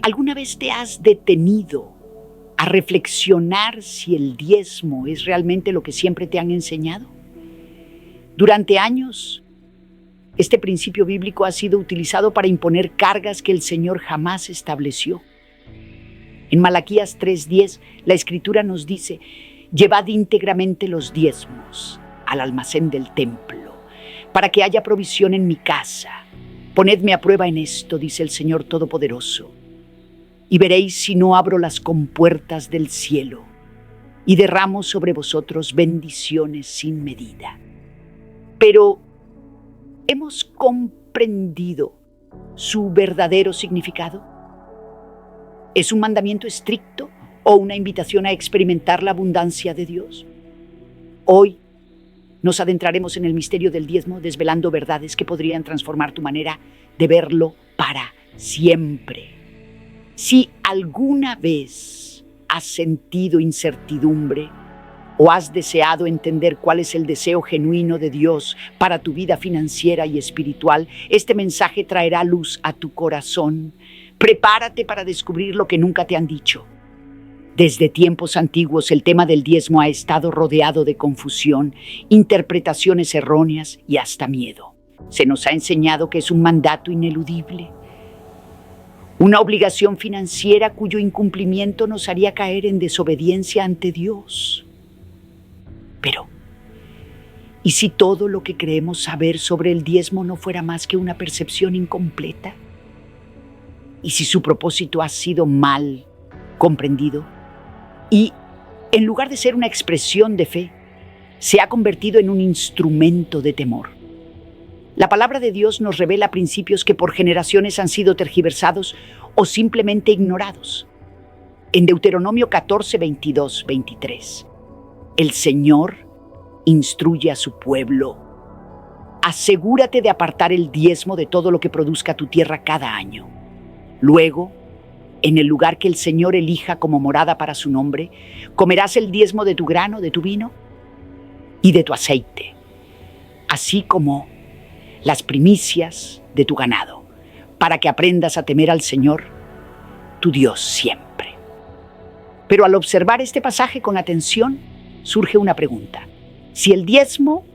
¿Alguna vez te has detenido a reflexionar si el diezmo es realmente lo que siempre te han enseñado? Durante años, este principio bíblico ha sido utilizado para imponer cargas que el Señor jamás estableció. En Malaquías 3:10, la Escritura nos dice: llevad íntegramente los diezmos al almacén del templo, para que haya provisión en mi casa. Ponedme a prueba en esto, dice el Señor Todopoderoso, y veréis si no abro las compuertas del cielo y derramo sobre vosotros bendiciones sin medida. Pero ¿hemos comprendido su verdadero significado? ¿Es un mandamiento estricto o una invitación a experimentar la abundancia de Dios? Hoy nos adentraremos en el misterio del diezmo, desvelando verdades que podrían transformar tu manera de verlo para siempre. Si alguna vez has sentido incertidumbre o has deseado entender cuál es el deseo genuino de Dios para tu vida financiera y espiritual, este mensaje traerá luz a tu corazón. Prepárate para descubrir lo que nunca te han dicho. Desde tiempos antiguos, el tema del diezmo ha estado rodeado de confusión, interpretaciones erróneas y hasta miedo. Se nos ha enseñado que es un mandato ineludible, una obligación financiera cuyo incumplimiento nos haría caer en desobediencia ante Dios. Pero, ¿y si todo lo que creemos saber sobre el diezmo no fuera más que una percepción incompleta? ¿Y si su propósito ha sido mal comprendido? Y, en lugar de ser una expresión de fe, se ha convertido en un instrumento de temor. La palabra de Dios nos revela principios que por generaciones han sido tergiversados o simplemente ignorados. En Deuteronomio 14, 22, 23, el Señor instruye a su pueblo: asegúrate de apartar el diezmo de todo lo que produzca tu tierra cada año. Luego, en el lugar que el Señor elija como morada para su nombre, comerás el diezmo de tu grano, de tu vino y de tu aceite, así como las primicias de tu ganado, para que aprendas a temer al Señor, tu Dios, siempre. Pero al observar este pasaje con atención, surge una pregunta. Si el diezmo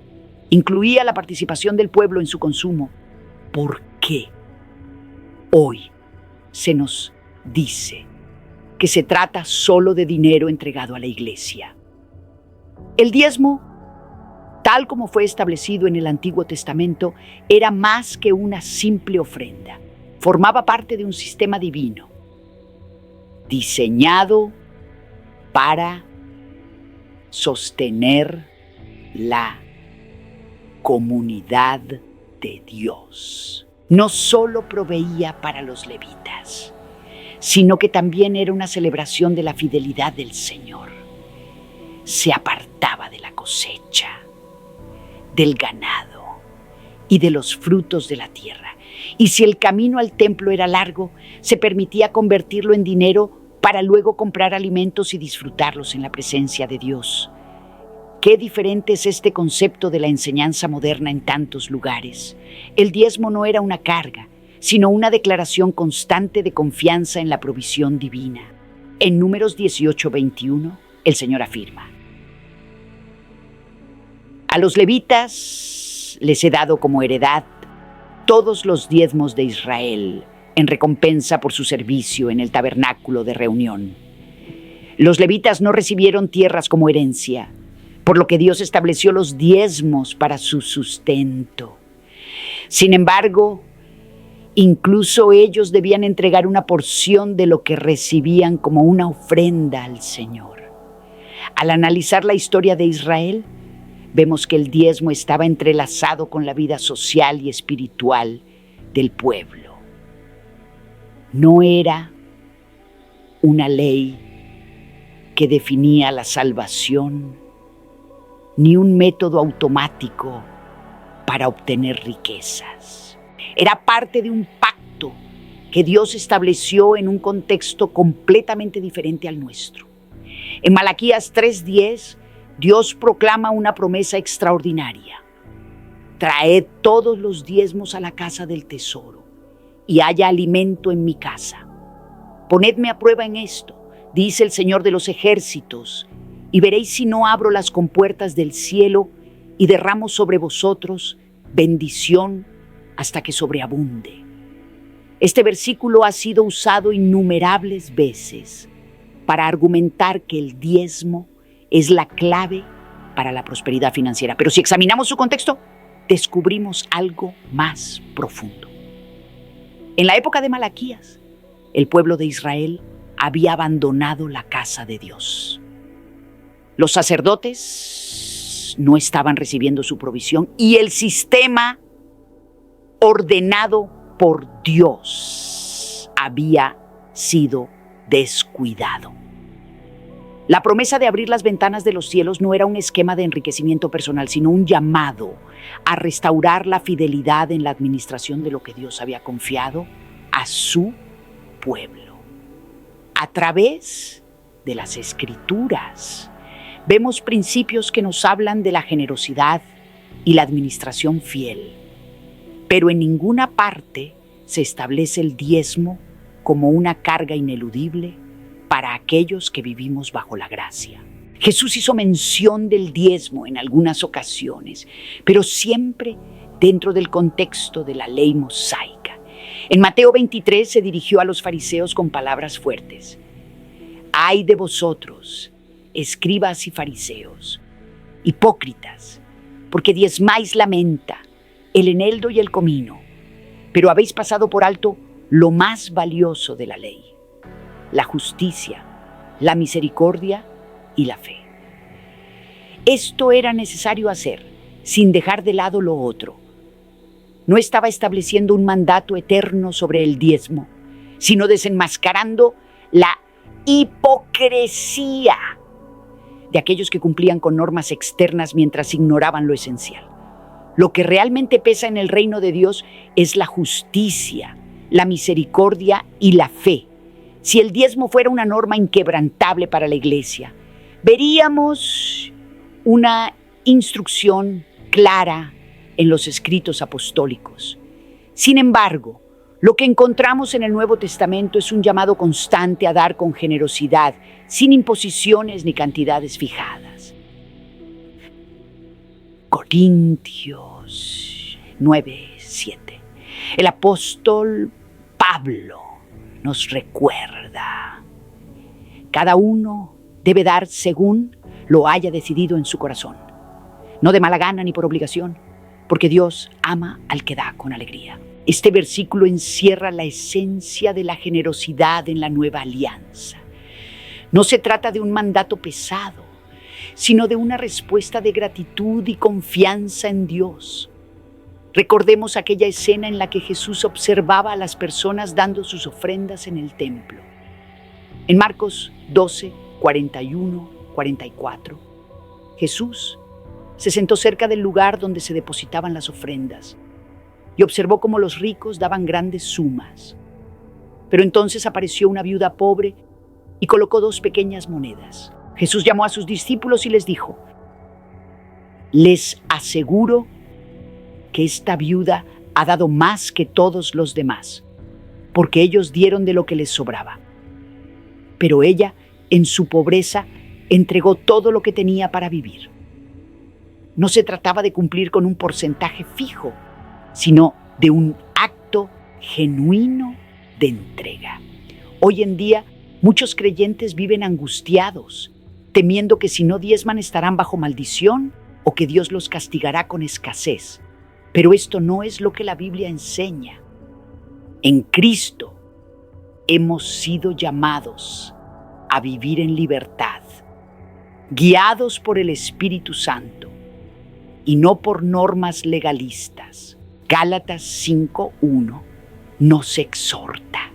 incluía la participación del pueblo en su consumo, ¿por qué hoy se nos dice que se trata solo de dinero entregado a la iglesia? El diezmo, tal como fue establecido en el Antiguo Testamento, era más que una simple ofrenda. Formaba parte de un sistema divino, diseñado para sostener la comunidad de Dios. No solo proveía para los levitas, sino que también era una celebración de la fidelidad del Señor. Se apartaba de la cosecha, del ganado y de los frutos de la tierra. Y si el camino al templo era largo, se permitía convertirlo en dinero para luego comprar alimentos y disfrutarlos en la presencia de Dios. Qué diferente es este concepto de la enseñanza moderna en tantos lugares. El diezmo no era una carga, sino una declaración constante de confianza en la provisión divina. En Números 18:21, el Señor afirma: a los levitas les he dado como heredad todos los diezmos de Israel, en recompensa por su servicio en el tabernáculo de reunión. Los levitas no recibieron tierras como herencia, por lo que Dios estableció los diezmos para su sustento. Sin embargo, incluso ellos debían entregar una porción de lo que recibían como una ofrenda al Señor. Al analizar la historia de Israel, vemos que el diezmo estaba entrelazado con la vida social y espiritual del pueblo. No era una ley que definía la salvación, ni un método automático para obtener riquezas. Era parte de un pacto que Dios estableció en un contexto completamente diferente al nuestro. En Malaquías 3:10, Dios proclama una promesa extraordinaria: traed todos los diezmos a la casa del tesoro, y haya alimento en mi casa, Ponedme a prueba en esto, dice el Señor de los ejércitos, y veréis si no abro las compuertas del cielo y derramo sobre vosotros bendición hasta que sobreabunde. Este versículo ha sido usado innumerables veces para argumentar que el diezmo es la clave para la prosperidad financiera. Pero si examinamos su contexto, descubrimos algo más profundo. En la época de Malaquías, el pueblo de Israel había abandonado la casa de Dios. Los sacerdotes no estaban recibiendo su provisión y el sistema ordenado por Dios había sido descuidado. La promesa de abrir las ventanas de los cielos no era un esquema de enriquecimiento personal, sino un llamado a restaurar la fidelidad en la administración de lo que Dios había confiado a su pueblo. A través de las Escrituras vemos principios que nos hablan de la generosidad y la administración fiel, pero en ninguna parte se establece el diezmo como una carga ineludible para aquellos que vivimos bajo la gracia. Jesús hizo mención del diezmo en algunas ocasiones, pero siempre dentro del contexto de la ley mosaica. En Mateo 23 se dirigió a los fariseos con palabras fuertes. ¡Ay de vosotros, escribas y fariseos, hipócritas, porque diezmáis la menta, el eneldo y el comino, pero habéis pasado por alto lo más valioso de la ley, la justicia, la misericordia y la fe. Esto era necesario hacer, sin dejar de lado lo otro. No estaba estableciendo un mandato eterno sobre el diezmo, sino desenmascarando la hipocresía de aquellos que cumplían con normas externas mientras ignoraban lo esencial. Lo que realmente pesa en el reino de Dios es la justicia, la misericordia y la fe. Si el diezmo fuera una norma inquebrantable para la iglesia, veríamos una instrucción clara en los escritos apostólicos. Sin embargo, lo que encontramos en el Nuevo Testamento es un llamado constante a dar con generosidad, sin imposiciones ni cantidades fijadas. Corintios 9:7. El apóstol Pablo nos recuerda: cada uno debe dar según lo haya decidido en su corazón, no de mala gana ni por obligación, porque Dios ama al que da con alegría. Este versículo encierra la esencia de la generosidad en la nueva alianza. No se trata de un mandato pesado, sino de una respuesta de gratitud y confianza en Dios. Recordemos aquella escena en la que Jesús observaba a las personas dando sus ofrendas en el templo. En Marcos 12, 41, 44, Jesús se sentó cerca del lugar donde se depositaban las ofrendas y observó cómo los ricos daban grandes sumas. Pero entonces apareció una viuda pobre y colocó 2 pequeñas monedas. Jesús llamó a sus discípulos y les dijo: les aseguro que esta viuda ha dado más que todos los demás, porque ellos dieron de lo que les sobraba. Pero ella, en su pobreza, entregó todo lo que tenía para vivir. No se trataba de cumplir con un porcentaje fijo, sino de un acto genuino de entrega. Hoy en día, muchos creyentes viven angustiados, temiendo que si no diezman estarán bajo maldición o que Dios los castigará con escasez. Pero esto no es lo que la Biblia enseña. En Cristo hemos sido llamados a vivir en libertad, guiados por el Espíritu Santo y no por normas legalistas. Gálatas 5:1 nos exhorta: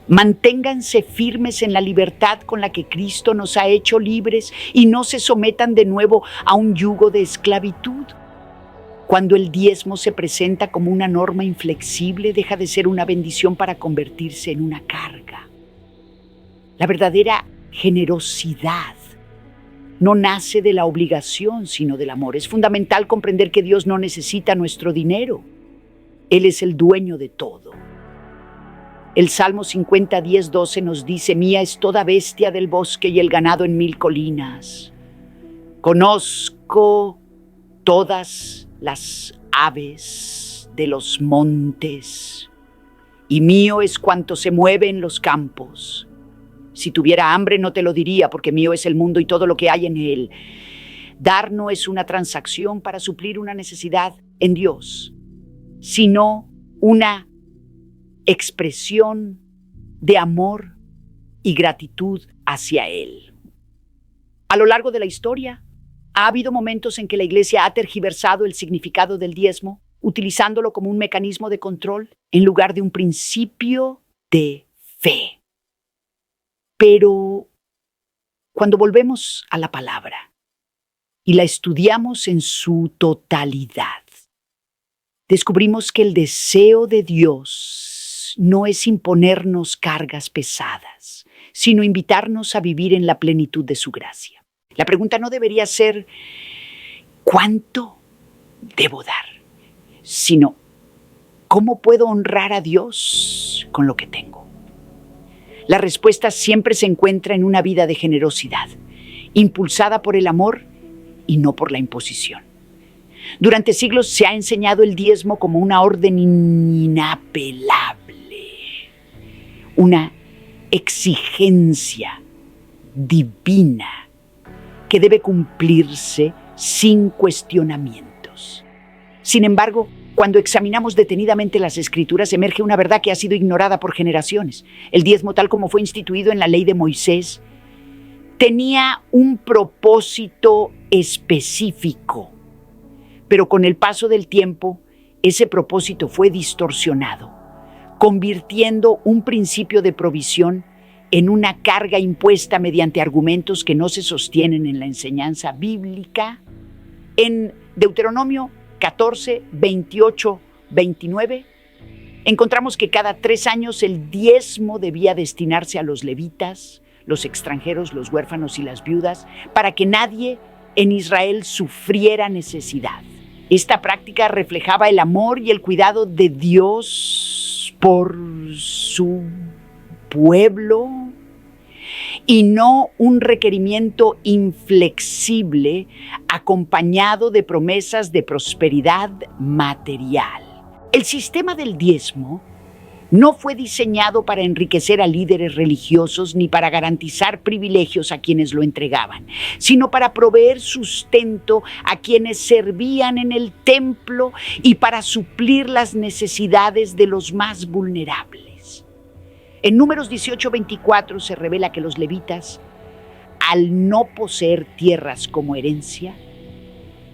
manténganse firmes en la libertad con la que Cristo nos ha hecho libres y no se sometan de nuevo a un yugo de esclavitud. Cuando el diezmo se presenta como una norma inflexible, deja de ser una bendición para convertirse en una carga. La verdadera generosidad no nace de la obligación, sino del amor. Es fundamental comprender que Dios no necesita nuestro dinero. Él es el dueño de todo. El Salmo 50, 10, 12 nos dice: mía es toda bestia del bosque y el ganado en 1000 colinas. Conozco todas las aves de los montes, y mío es cuanto se mueve en los campos. Si tuviera hambre no te lo diría, porque mío es el mundo y todo lo que hay en él. Dar no es una transacción para suplir una necesidad en Dios, sino una expresión de amor y gratitud hacia Él. A lo largo de la historia, ha habido momentos en que la Iglesia ha tergiversado el significado del diezmo, utilizándolo como un mecanismo de control en lugar de un principio de fe. Pero cuando volvemos a la palabra y la estudiamos en su totalidad, descubrimos que el deseo de Dios no es imponernos cargas pesadas, sino invitarnos a vivir en la plenitud de su gracia. La pregunta no debería ser ¿cuánto debo dar?, sino ¿cómo puedo honrar a Dios con lo que tengo? La respuesta siempre se encuentra en una vida de generosidad, impulsada por el amor y no por la imposición. Durante siglos se ha enseñado el diezmo como una orden inapelable, una exigencia divina que debe cumplirse sin cuestionamientos. Sin embargo, cuando examinamos detenidamente las Escrituras, emerge una verdad que ha sido ignorada por generaciones. El diezmo, tal como fue instituido en la ley de Moisés, tenía un propósito específico, pero con el paso del tiempo, ese propósito fue distorsionado, convirtiendo un principio de provisión en una carga impuesta mediante argumentos que no se sostienen en la enseñanza bíblica. En Deuteronomio 14, 28, 29, encontramos que cada 3 años el diezmo debía destinarse a los levitas, los extranjeros, los huérfanos y las viudas, para que nadie en Israel sufriera necesidad. Esta práctica reflejaba el amor y el cuidado de Dios por su pueblo y no un requerimiento inflexible acompañado de promesas de prosperidad material. El sistema del diezmo no fue diseñado para enriquecer a líderes religiosos ni para garantizar privilegios a quienes lo entregaban, sino para proveer sustento a quienes servían en el templo y para suplir las necesidades de los más vulnerables. En Números 18:24 se revela que los levitas, al no poseer tierras como herencia,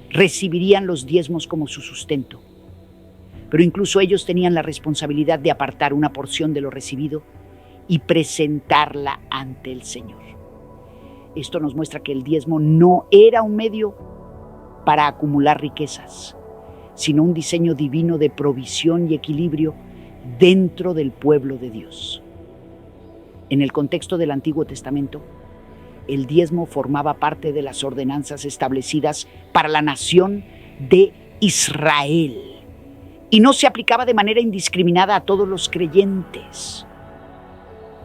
recibirían los diezmos como su sustento. Pero incluso ellos tenían la responsabilidad de apartar una porción de lo recibido y presentarla ante el Señor. Esto nos muestra que el diezmo no era un medio para acumular riquezas, sino un diseño divino de provisión y equilibrio dentro del pueblo de Dios. En el contexto del Antiguo Testamento, el diezmo formaba parte de las ordenanzas establecidas para la nación de Israel y no se aplicaba de manera indiscriminada a todos los creyentes.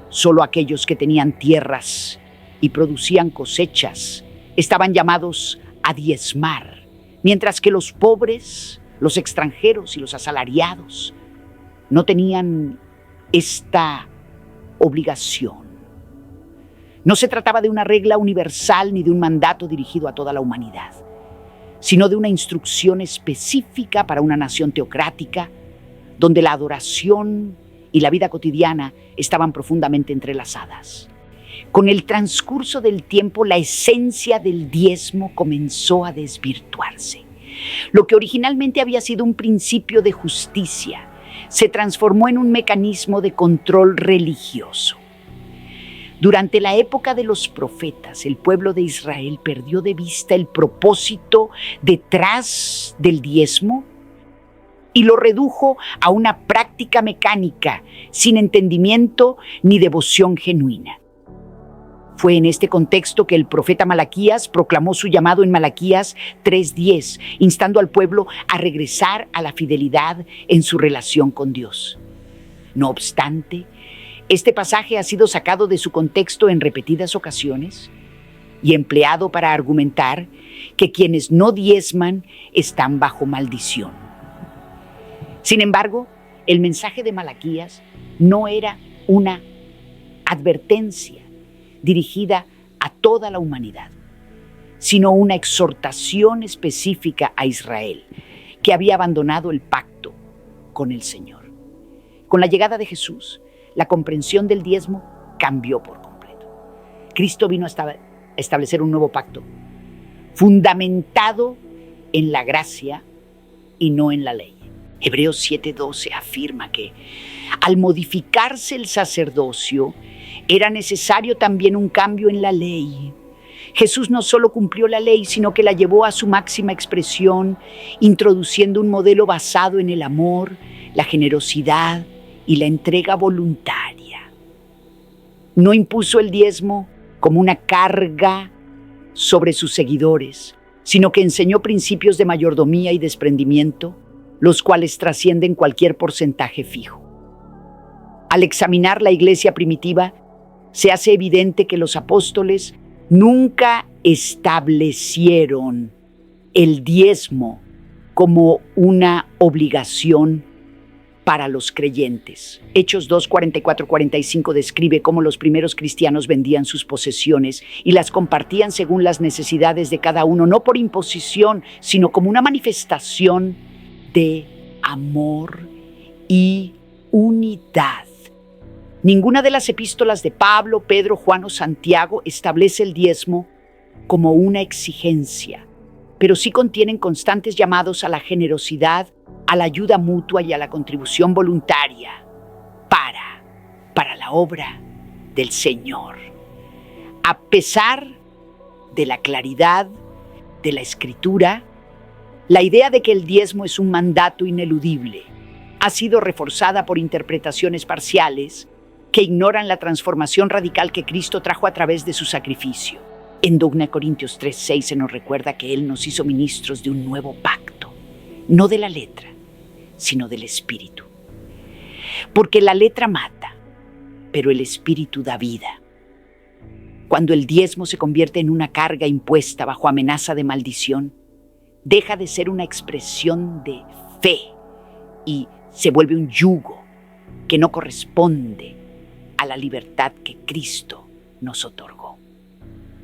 Solo aquellos que tenían tierras y producían cosechas estaban llamados a diezmar, mientras que los pobres, los extranjeros y los asalariados no tenían esta obligación. No se trataba de una regla universal ni de un mandato dirigido a toda la humanidad, sino de una instrucción específica para una nación teocrática, donde la adoración y la vida cotidiana estaban profundamente entrelazadas. Con el transcurso del tiempo, la esencia del diezmo comenzó a desvirtuarse. Lo que originalmente había sido un principio de justicia se transformó en un mecanismo de control religioso. Durante la época de los profetas, el pueblo de Israel perdió de vista el propósito detrás del diezmo y lo redujo a una práctica mecánica, sin entendimiento ni devoción genuina. Fue en este contexto que el profeta Malaquías proclamó su llamado en Malaquías 3:10, instando al pueblo a regresar a la fidelidad en su relación con Dios. No obstante, Este pasaje ha sido sacado de su contexto en repetidas ocasiones y empleado para argumentar que quienes no diezman están bajo maldición. Sin embargo, el mensaje de Malaquías no era una advertencia dirigida a toda la humanidad, sino una exhortación específica a Israel, que había abandonado el pacto con el Señor. Con la llegada de Jesús, la comprensión del diezmo cambió por completo. Cristo vino a establecer un nuevo pacto, fundamentado en la gracia y no en la ley. Hebreos 7:12 afirma que al modificarse el sacerdocio, era necesario también un cambio en la ley. Jesús no solo cumplió la ley, sino que la llevó a su máxima expresión, introduciendo un modelo basado en el amor, la generosidad y la entrega voluntaria. No impuso el diezmo como una carga sobre sus seguidores, sino que enseñó principios de mayordomía y desprendimiento, los cuales trascienden cualquier porcentaje fijo. Al examinar la iglesia primitiva, se hace evidente que los apóstoles nunca establecieron el diezmo como una obligación para los creyentes. Hechos 2, 44, 45 describe cómo los primeros cristianos vendían sus posesiones y las compartían según las necesidades de cada uno, no por imposición, sino como una manifestación de amor y unidad. Ninguna de las epístolas de Pablo, Pedro, Juan o Santiago establece el diezmo como una exigencia, pero sí contienen constantes llamados a la generosidad, a la ayuda mutua y a la contribución voluntaria para la obra del Señor. A pesar de la claridad de la Escritura, la idea de que el diezmo es un mandato ineludible ha sido reforzada por interpretaciones parciales que ignoran la transformación radical que Cristo trajo a través de su sacrificio. En 2 Corintios 3:6 se nos recuerda que Él nos hizo ministros de un nuevo pacto, no de la letra, sino del Espíritu. Porque la letra mata, pero el Espíritu da vida. Cuando el diezmo se convierte en una carga impuesta bajo amenaza de maldición, deja de ser una expresión de fe y se vuelve un yugo que no corresponde a la libertad que Cristo nos otorgó.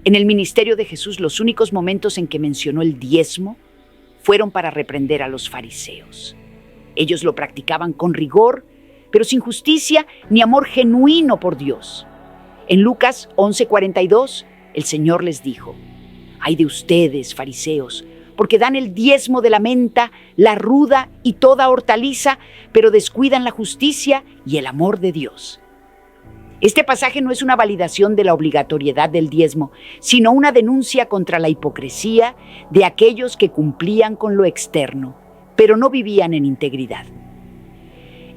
En el ministerio de Jesús, los únicos momentos en que mencionó el diezmo fueron para reprender a los fariseos. Ellos lo practicaban con rigor, pero sin justicia ni amor genuino por Dios. En Lucas 11:42, el Señor les dijo: «Ay de ustedes, fariseos, porque dan el diezmo de la menta, la ruda y toda hortaliza, pero descuidan la justicia y el amor de Dios». Este pasaje no es una validación de la obligatoriedad del diezmo, sino una denuncia contra la hipocresía de aquellos que cumplían con lo externo, pero no vivían en integridad.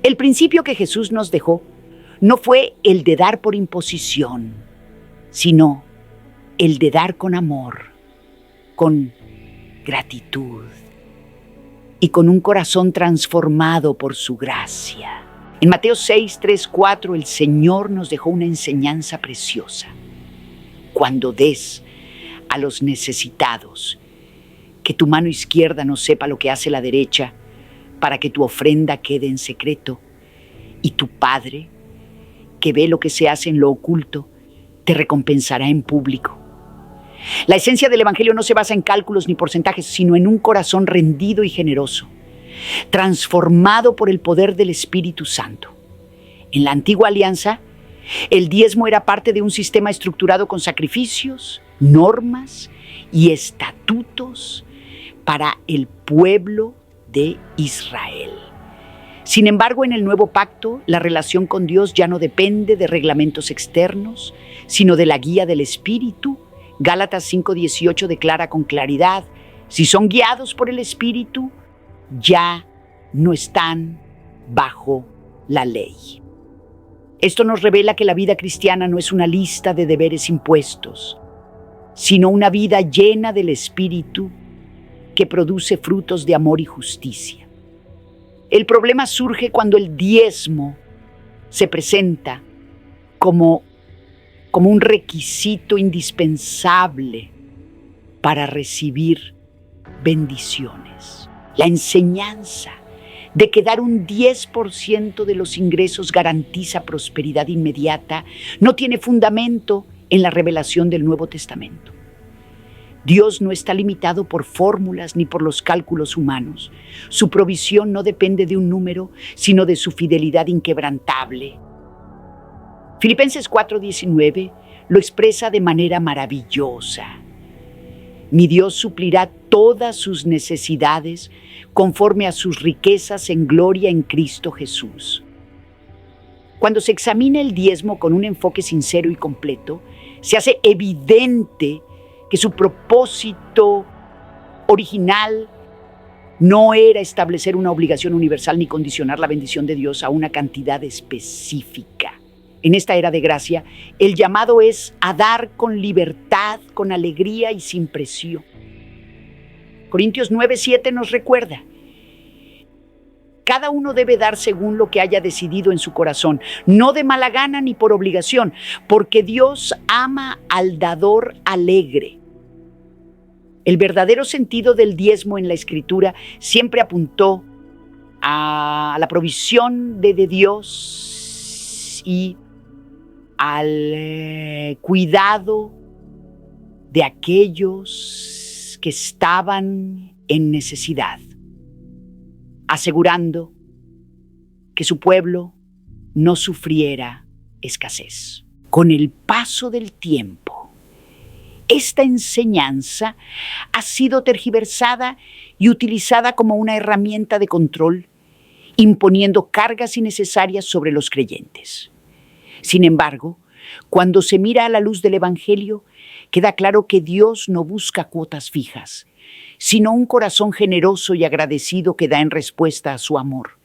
El principio que Jesús nos dejó no fue el de dar por imposición, sino el de dar con amor, con gratitud y con un corazón transformado por su gracia. En Mateo 6, 3, 4, el Señor nos dejó una enseñanza preciosa. Cuando des a los necesitados, que tu mano izquierda no sepa lo que hace la derecha, para que tu ofrenda quede en secreto, y tu Padre, que ve lo que se hace en lo oculto, te recompensará en público. La esencia del Evangelio no se basa en cálculos ni porcentajes, sino en un corazón rendido y generoso, transformado por el poder del Espíritu Santo. En la antigua alianza, el diezmo era parte de un sistema estructurado con sacrificios, normas y estatutos para el pueblo de Israel. Sin embargo, en el nuevo pacto, la relación con Dios ya no depende de reglamentos externos, sino de la guía del Espíritu. Gálatas 5:18 declara con claridad: si son guiados por el Espíritu, ya no están bajo la ley. Esto nos revela que la vida cristiana no es una lista de deberes impuestos, sino una vida llena del Espíritu que produce frutos de amor y justicia. El problema surge cuando el diezmo se presenta como un requisito indispensable para recibir bendiciones. La enseñanza de que dar un 10% de los ingresos garantiza prosperidad inmediata no tiene fundamento en la revelación del Nuevo Testamento. Dios no está limitado por fórmulas ni por los cálculos humanos. Su provisión no depende de un número, sino de su fidelidad inquebrantable. Filipenses 4:19 lo expresa de manera maravillosa. Mi Dios suplirá todas sus necesidades conforme a sus riquezas en gloria en Cristo Jesús. Cuando se examina el diezmo con un enfoque sincero y completo, se hace evidente que su propósito original no era establecer una obligación universal ni condicionar la bendición de Dios a una cantidad específica. En esta era de gracia, el llamado es a dar con libertad, con alegría y sin presión. Corintios 9:7 nos recuerda: cada uno debe dar según lo que haya decidido en su corazón, no de mala gana ni por obligación, porque Dios ama al dador alegre. El verdadero sentido del diezmo en la Escritura siempre apuntó a la provisión de Dios y al cuidado de aquellos que estaban en necesidad, asegurando que su pueblo no sufriera escasez. Con el paso del tiempo, esta enseñanza ha sido tergiversada y utilizada como una herramienta de control, imponiendo cargas innecesarias sobre los creyentes. Sin embargo, cuando se mira a la luz del Evangelio, queda claro que Dios no busca cuotas fijas, sino un corazón generoso y agradecido que da en respuesta a su amor.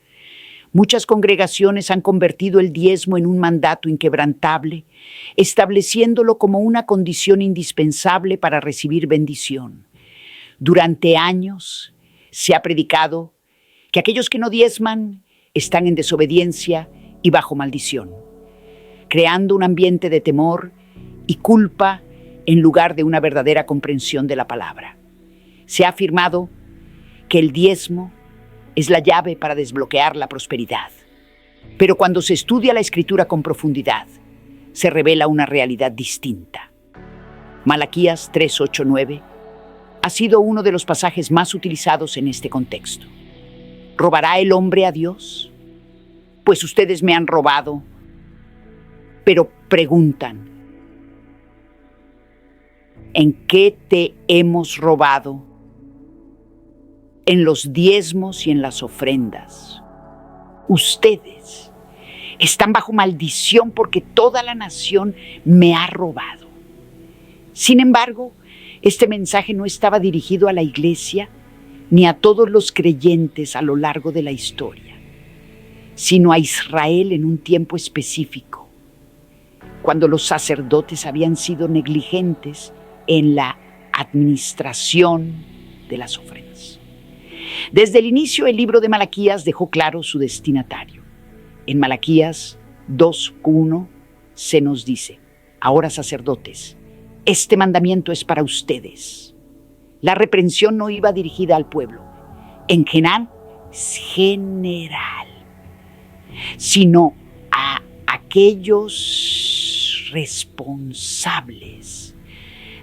Muchas congregaciones han convertido el diezmo en un mandato inquebrantable, estableciéndolo como una condición indispensable para recibir bendición. Durante años se ha predicado que aquellos que no diezman están en desobediencia y bajo maldición, creando un ambiente de temor y culpa en lugar de una verdadera comprensión de la palabra. Se ha afirmado que el diezmo es la llave para desbloquear la prosperidad. Pero cuando se estudia la Escritura con profundidad, se revela una realidad distinta. Malaquías 3:8-9 ha sido uno de los pasajes más utilizados en este contexto. ¿Robará el hombre a Dios? Pues ustedes me han robado. Pero preguntan: ¿en qué te hemos robado? En los diezmos y en las ofrendas. Ustedes están bajo maldición porque toda la nación me ha robado. Sin embargo, este mensaje no estaba dirigido a la iglesia ni a todos los creyentes a lo largo de la historia, sino a Israel en un tiempo específico, cuando los sacerdotes habían sido negligentes en la administración de las ofrendas. Desde el inicio, el libro de Malaquías dejó claro su destinatario. En Malaquías 2:1 se nos dice: ahora, sacerdotes, este mandamiento es para ustedes. La reprensión no iba dirigida al pueblo, en general, sino a aquellos responsables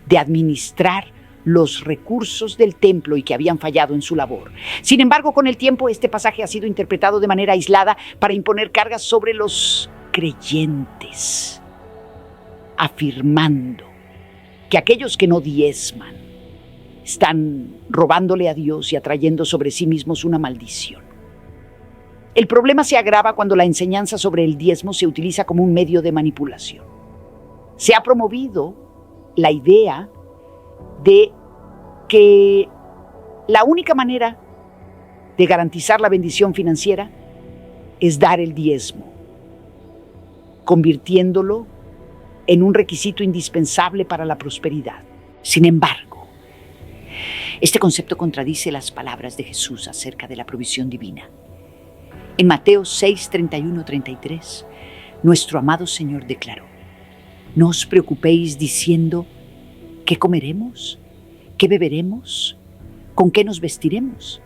de administrar los recursos del templo y que habían fallado en su labor. Sin embargo, con el tiempo, este pasaje ha sido interpretado de manera aislada para imponer cargas sobre los creyentes, afirmando que aquellos que no diezman están robándole a Dios y atrayendo sobre sí mismos una maldición. El problema se agrava cuando la enseñanza sobre el diezmo se utiliza como un medio de manipulación. Se ha promovido la idea de que la única manera de garantizar la bendición financiera es dar el diezmo, convirtiéndolo en un requisito indispensable para la prosperidad. Sin embargo, este concepto contradice las palabras de Jesús acerca de la provisión divina. En Mateo 6:31-33 nuestro amado Señor declaró: no os preocupéis diciendo: ¿qué comeremos? ¿Qué beberemos? ¿Con qué nos vestiremos?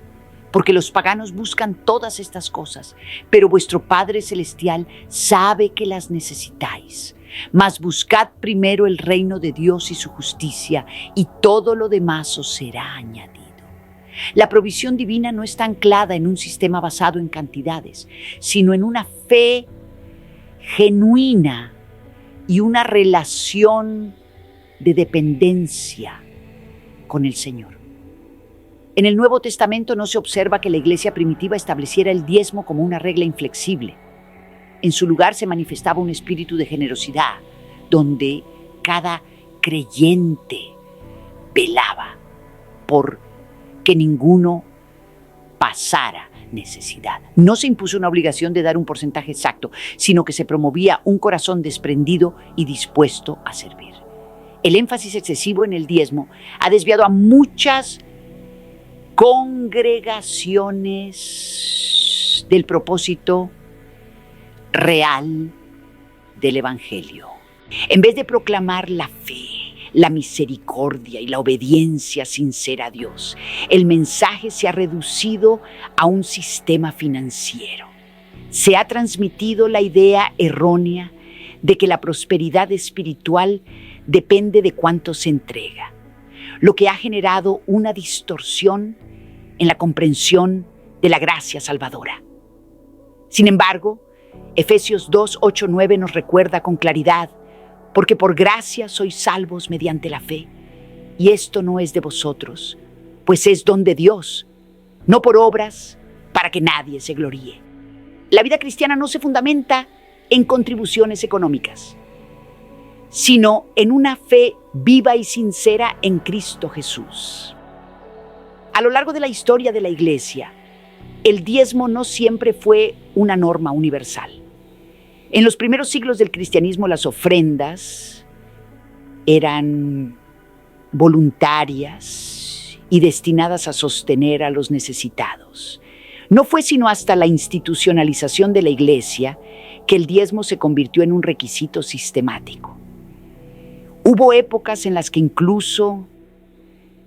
Porque los paganos buscan todas estas cosas, pero vuestro Padre Celestial sabe que las necesitáis. Mas buscad primero el reino de Dios y su justicia, y todo lo demás os será añadido. La provisión divina no está anclada en un sistema basado en cantidades, sino en una fe genuina y una relación de dependencia con el Señor. En el Nuevo Testamento no se observa que la iglesia primitiva estableciera el diezmo como una regla inflexible. En su lugar se manifestaba un espíritu de generosidad, donde cada creyente velaba por que ninguno pasara necesidad. No se impuso una obligación de dar un porcentaje exacto, sino que se promovía un corazón desprendido y dispuesto a servir. El énfasis excesivo en el diezmo ha desviado a muchas congregaciones del propósito real del Evangelio. En vez de proclamar la fe, la misericordia y la obediencia sincera a Dios, el mensaje se ha reducido a un sistema financiero. Se ha transmitido la idea errónea de que la prosperidad espiritual depende de cuánto se entrega, lo que ha generado una distorsión en la comprensión de la gracia salvadora. Sin embargo, Efesios 2, 8, 9 nos recuerda con claridad: porque por gracia sois salvos mediante la fe, y esto no es de vosotros, pues es don de Dios, no por obras, para que nadie se gloríe. La vida cristiana no se fundamenta en contribuciones económicas, sino en una fe viva y sincera en Cristo Jesús. A lo largo de la historia de la Iglesia, el diezmo no siempre fue una norma universal. En los primeros siglos del cristianismo, las ofrendas eran voluntarias y destinadas a sostener a los necesitados. No fue sino hasta la institucionalización de la Iglesia que el diezmo se convirtió en un requisito sistemático. Hubo épocas en las que incluso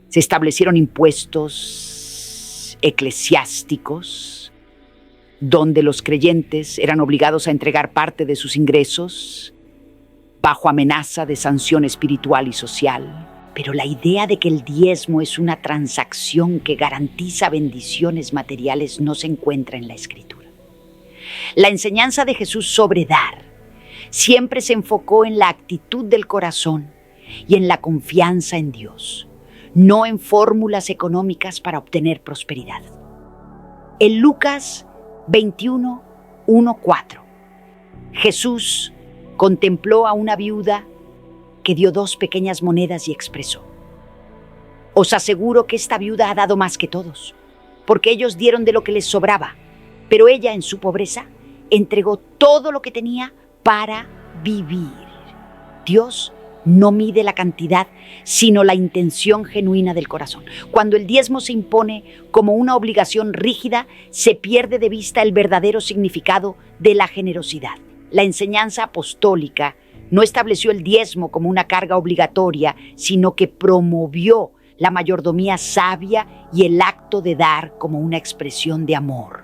se establecieron impuestos eclesiásticos, donde los creyentes eran obligados a entregar parte de sus ingresos bajo amenaza de sanción espiritual y social. Pero la idea de que el diezmo es una transacción que garantiza bendiciones materiales no se encuentra en la Escritura. La enseñanza de Jesús sobre dar siempre se enfocó en la actitud del corazón y en la confianza en Dios, no en fórmulas económicas para obtener prosperidad. En Lucas 21, 1, 4, Jesús contempló a una viuda que dio 2 pequeñas monedas y expresó: os aseguro que esta viuda ha dado más que todos, porque ellos dieron de lo que les sobraba, pero ella en su pobreza entregó todo lo que tenía para vivir. Dios no mide la cantidad, sino la intención genuina del corazón. Cuando el diezmo se impone como una obligación rígida, se pierde de vista el verdadero significado de la generosidad. La enseñanza apostólica no estableció el diezmo como una carga obligatoria, sino que promovió la mayordomía sabia y el acto de dar como una expresión de amor.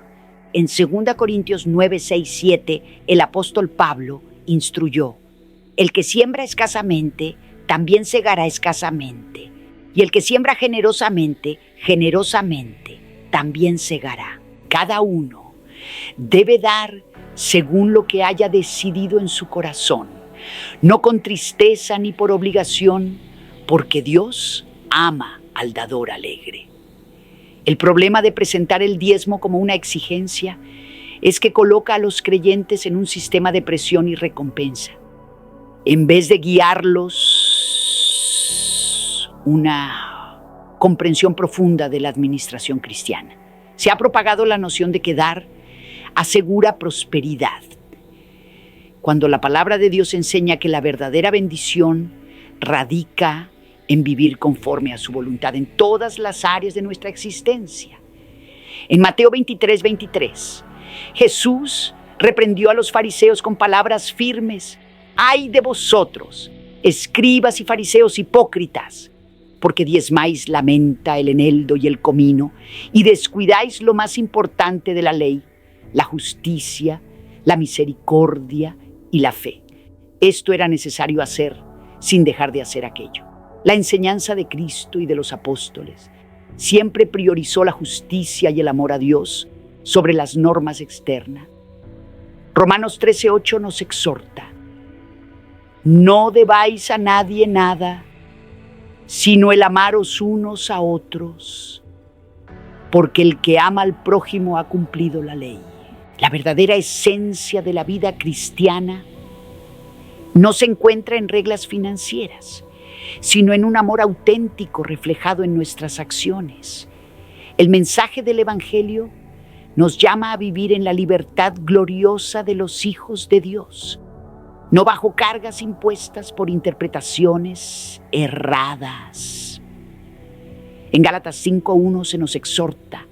En 2 Corintios 9, 6, 7, el apóstol Pablo instruyó: el que siembra escasamente, también segará escasamente. Y el que siembra generosamente, generosamente, también segará. Cada uno debe dar según lo que haya decidido en su corazón, no con tristeza ni por obligación, porque Dios ama al dador alegre. El problema de presentar el diezmo como una exigencia es que coloca a los creyentes en un sistema de presión y recompensa, en vez de guiarlos una comprensión profunda de la administración cristiana. Se ha propagado la noción de que dar asegura prosperidad, cuando la palabra de Dios enseña que la verdadera bendición radica en vivir conforme a su voluntad en todas las áreas de nuestra existencia. En Mateo 23, 23, Jesús reprendió a los fariseos con palabras firmes. ¡Ay de vosotros, escribas y fariseos hipócritas! Porque diezmáis la menta, el eneldo y el comino, y descuidáis lo más importante de la ley, la justicia, la misericordia y la fe. Esto era necesario hacer sin dejar de hacer aquello. La enseñanza de Cristo y de los apóstoles siempre priorizó la justicia y el amor a Dios sobre las normas externas. Romanos 13:8 nos exhorta: no debáis a nadie nada, sino el amaros unos a otros, porque el que ama al prójimo ha cumplido la ley. La verdadera esencia de la vida cristiana no se encuentra en reglas financieras, sino en un amor auténtico reflejado en nuestras acciones. El mensaje del Evangelio nos llama a vivir en la libertad gloriosa de los hijos de Dios, no bajo cargas impuestas por interpretaciones erradas. En Gálatas 5:1 se nos exhorta: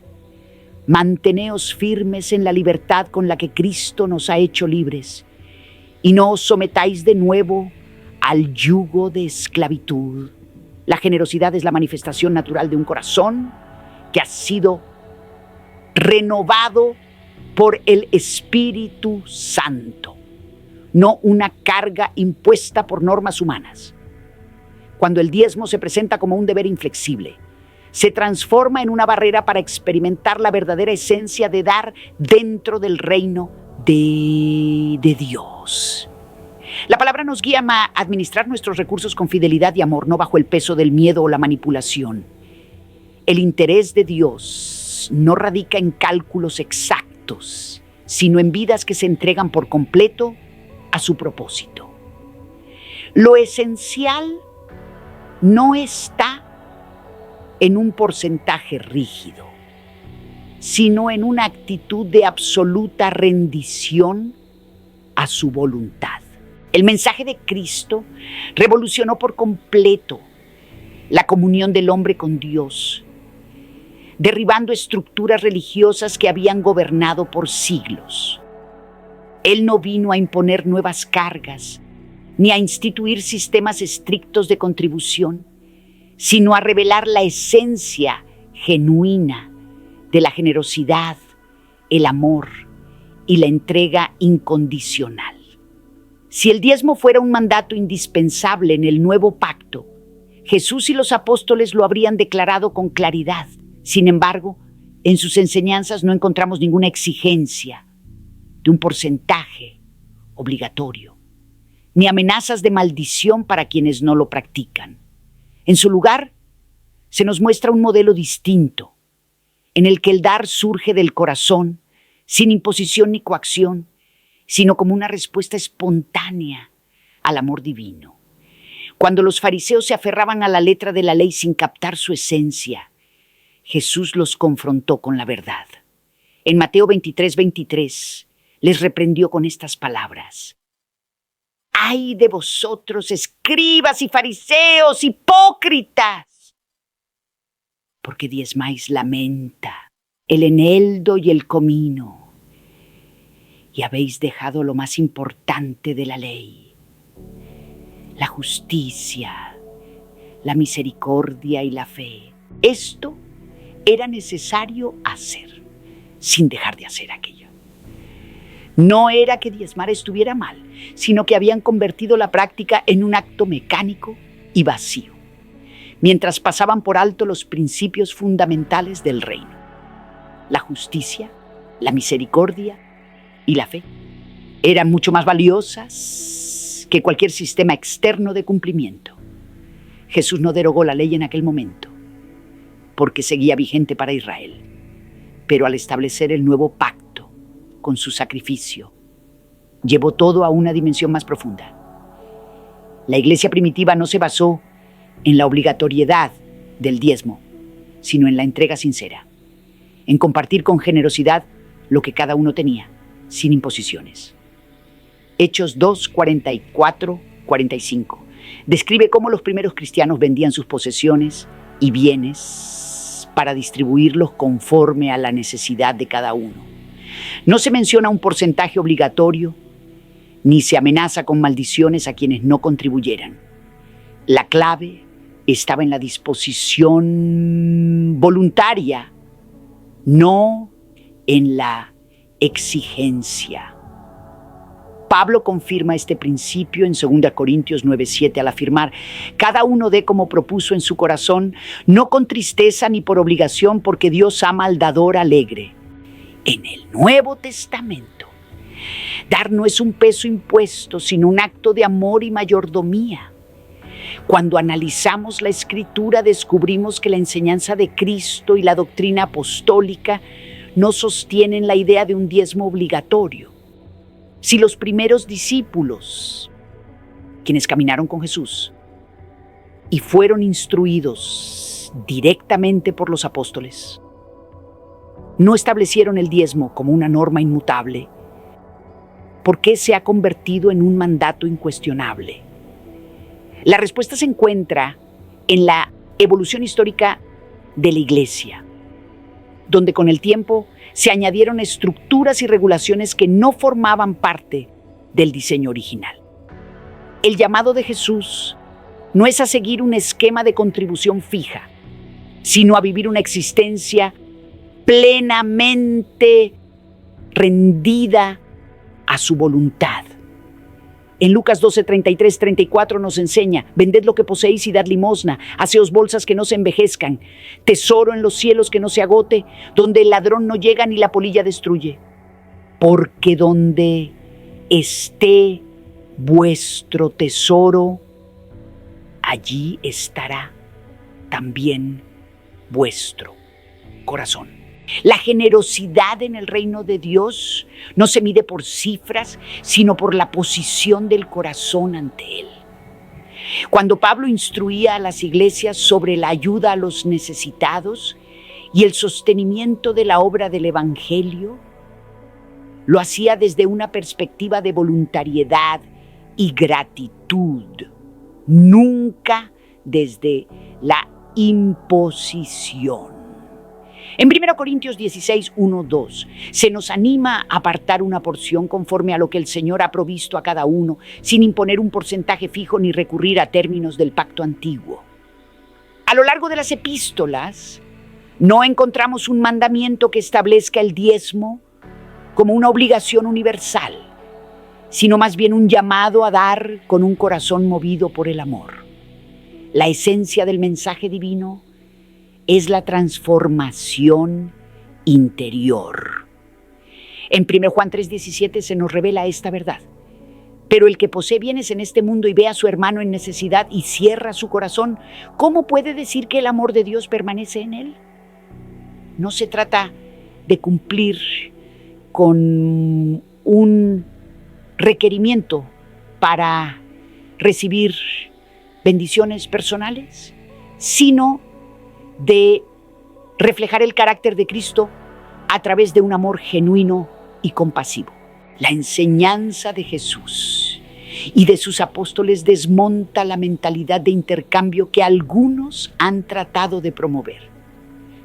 manteneos firmes en la libertad con la que Cristo nos ha hecho libres, y no os sometáis de nuevo al yugo de esclavitud. La generosidad es la manifestación natural de un corazón que ha sido renovado por el Espíritu Santo, no una carga impuesta por normas humanas. Cuando el diezmo se presenta como un deber inflexible, se transforma en una barrera para experimentar la verdadera esencia de dar dentro del reino de Dios. La palabra nos guía a administrar nuestros recursos con fidelidad y amor, no bajo el peso del miedo o la manipulación. El interés de Dios no radica en cálculos exactos, sino en vidas que se entregan por completo a su propósito. Lo esencial no está en un porcentaje rígido, sino en una actitud de absoluta rendición a su voluntad. El mensaje de Cristo revolucionó por completo la comunión del hombre con Dios, derribando estructuras religiosas que habían gobernado por siglos. Él no vino a imponer nuevas cargas, ni a instituir sistemas estrictos de contribución, sino a revelar la esencia genuina de la generosidad, el amor y la entrega incondicional. Si el diezmo fuera un mandato indispensable en el nuevo pacto, Jesús y los apóstoles lo habrían declarado con claridad. Sin embargo, en sus enseñanzas no encontramos ninguna exigencia de un porcentaje obligatorio, ni amenazas de maldición para quienes no lo practican. En su lugar, se nos muestra un modelo distinto, en el que el dar surge del corazón, sin imposición ni coacción, sino como una respuesta espontánea al amor divino. Cuando los fariseos se aferraban a la letra de la ley sin captar su esencia, Jesús los confrontó con la verdad. En Mateo 23:23 les reprendió con estas palabras: ¡ay de vosotros, escribas y fariseos hipócritas! Porque diezmáis la menta, el eneldo y el comino, y habéis dejado lo más importante de la ley, la justicia, la misericordia y la fe. Esto era necesario hacer, sin dejar de hacer aquello. No era que diezmar estuviera mal, sino que habían convertido la práctica en un acto mecánico y vacío, mientras pasaban por alto los principios fundamentales del reino: la justicia, la misericordia y la fe. Eran mucho más valiosas que cualquier sistema externo de cumplimiento. Jesús no derogó la ley en aquel momento, porque seguía vigente para Israel. Pero al establecer el nuevo pacto con su sacrificio, llevó todo a una dimensión más profunda. La iglesia primitiva no se basó en la obligatoriedad del diezmo, sino en la entrega sincera, en compartir con generosidad lo que cada uno tenía, sin imposiciones. Hechos 2, 44, 45 describe cómo los primeros cristianos vendían sus posesiones y bienes para distribuirlos conforme a la necesidad de cada uno. No se menciona un porcentaje obligatorio, ni se amenaza con maldiciones a quienes no contribuyeran. La clave estaba en la disposición voluntaria, no en la exigencia. Pablo confirma este principio en 2 Corintios 9:7 al afirmar: cada uno dé como propuso en su corazón, no con tristeza ni por obligación, porque Dios ama al dador alegre. En el Nuevo Testamento, dar no es un peso impuesto, sino un acto de amor y mayordomía. Cuando analizamos la Escritura, descubrimos que la enseñanza de Cristo y la doctrina apostólica no sostienen la idea de un diezmo obligatorio. Si los primeros discípulos, quienes caminaron con Jesús y fueron instruidos directamente por los apóstoles, no establecieron el diezmo como una norma inmutable, ¿por qué se ha convertido en un mandato incuestionable? La respuesta se encuentra en la evolución histórica de la Iglesia, donde con el tiempo se añadieron estructuras y regulaciones que no formaban parte del diseño original. El llamado de Jesús no es a seguir un esquema de contribución fija, sino a vivir una existencia plenamente rendida a su voluntad. En Lucas 12:33-34 nos enseña: vended lo que poseéis y dad limosna, haceos bolsas que no se envejezcan, tesoro en los cielos que no se agote, donde el ladrón no llega ni la polilla destruye. Porque donde esté vuestro tesoro, allí estará también vuestro corazón. La generosidad en el reino de Dios no se mide por cifras, sino por la posición del corazón ante Él. Cuando Pablo instruía a las iglesias sobre la ayuda a los necesitados y el sostenimiento de la obra del Evangelio, lo hacía desde una perspectiva de voluntariedad y gratitud, nunca desde la imposición. En 1 Corintios 16:1-2 se nos anima a apartar una porción conforme a lo que el Señor ha provisto a cada uno, sin imponer un porcentaje fijo ni recurrir a términos del pacto antiguo. A lo largo de las epístolas, no encontramos un mandamiento que establezca el diezmo como una obligación universal, sino más bien un llamado a dar con un corazón movido por el amor. La esencia del mensaje divino es la transformación interior. En 1 Juan 3:17 se nos revela esta verdad: pero el que posee bienes en este mundo y ve a su hermano en necesidad y cierra su corazón, ¿cómo puede decir que el amor de Dios permanece en él? No se trata de cumplir con un requerimiento para recibir bendiciones personales, sino de reflejar el carácter de Cristo a través de un amor genuino y compasivo. La enseñanza de Jesús y de sus apóstoles desmonta la mentalidad de intercambio que algunos han tratado de promover.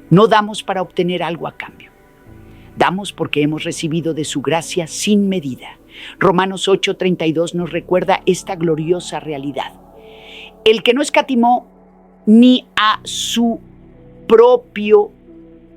No damos para obtener algo a cambio. Damos porque hemos recibido de su gracia sin medida. Romanos 8:32 nos recuerda esta gloriosa realidad. El que no escatimó ni a su propio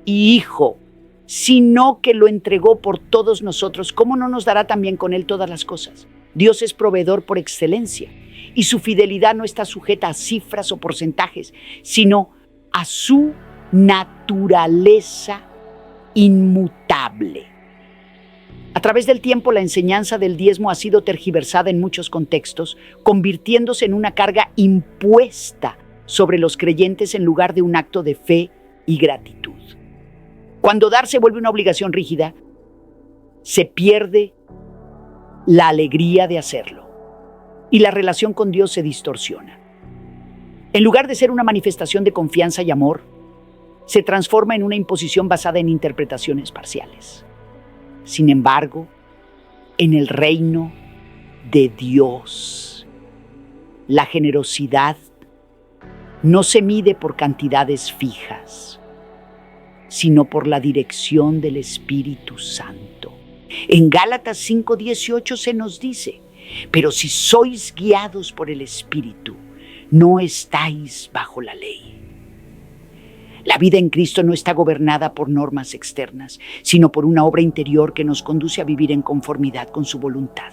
Hijo, sino que lo entregó por todos nosotros, ¿cómo no nos dará también con Él todas las cosas? Dios es proveedor por excelencia y su fidelidad no está sujeta a cifras o porcentajes, sino a su naturaleza inmutable. A través del tiempo, la enseñanza del diezmo ha sido tergiversada en muchos contextos, convirtiéndose en una carga impuesta sobre los creyentes en lugar de un acto de fe y gratitud. Cuando dar se vuelve una obligación rígida, se pierde la alegría de hacerlo y la relación con Dios se distorsiona. En lugar de ser una manifestación de confianza y amor, se transforma en una imposición basada en interpretaciones parciales. Sin embargo, en el reino de Dios, la generosidad no se mide por cantidades fijas, sino por la dirección del Espíritu Santo. En Gálatas 5:18 se nos dice: pero si sois guiados por el Espíritu, no estáis bajo la ley. La vida en Cristo no está gobernada por normas externas, sino por una obra interior que nos conduce a vivir en conformidad con su voluntad.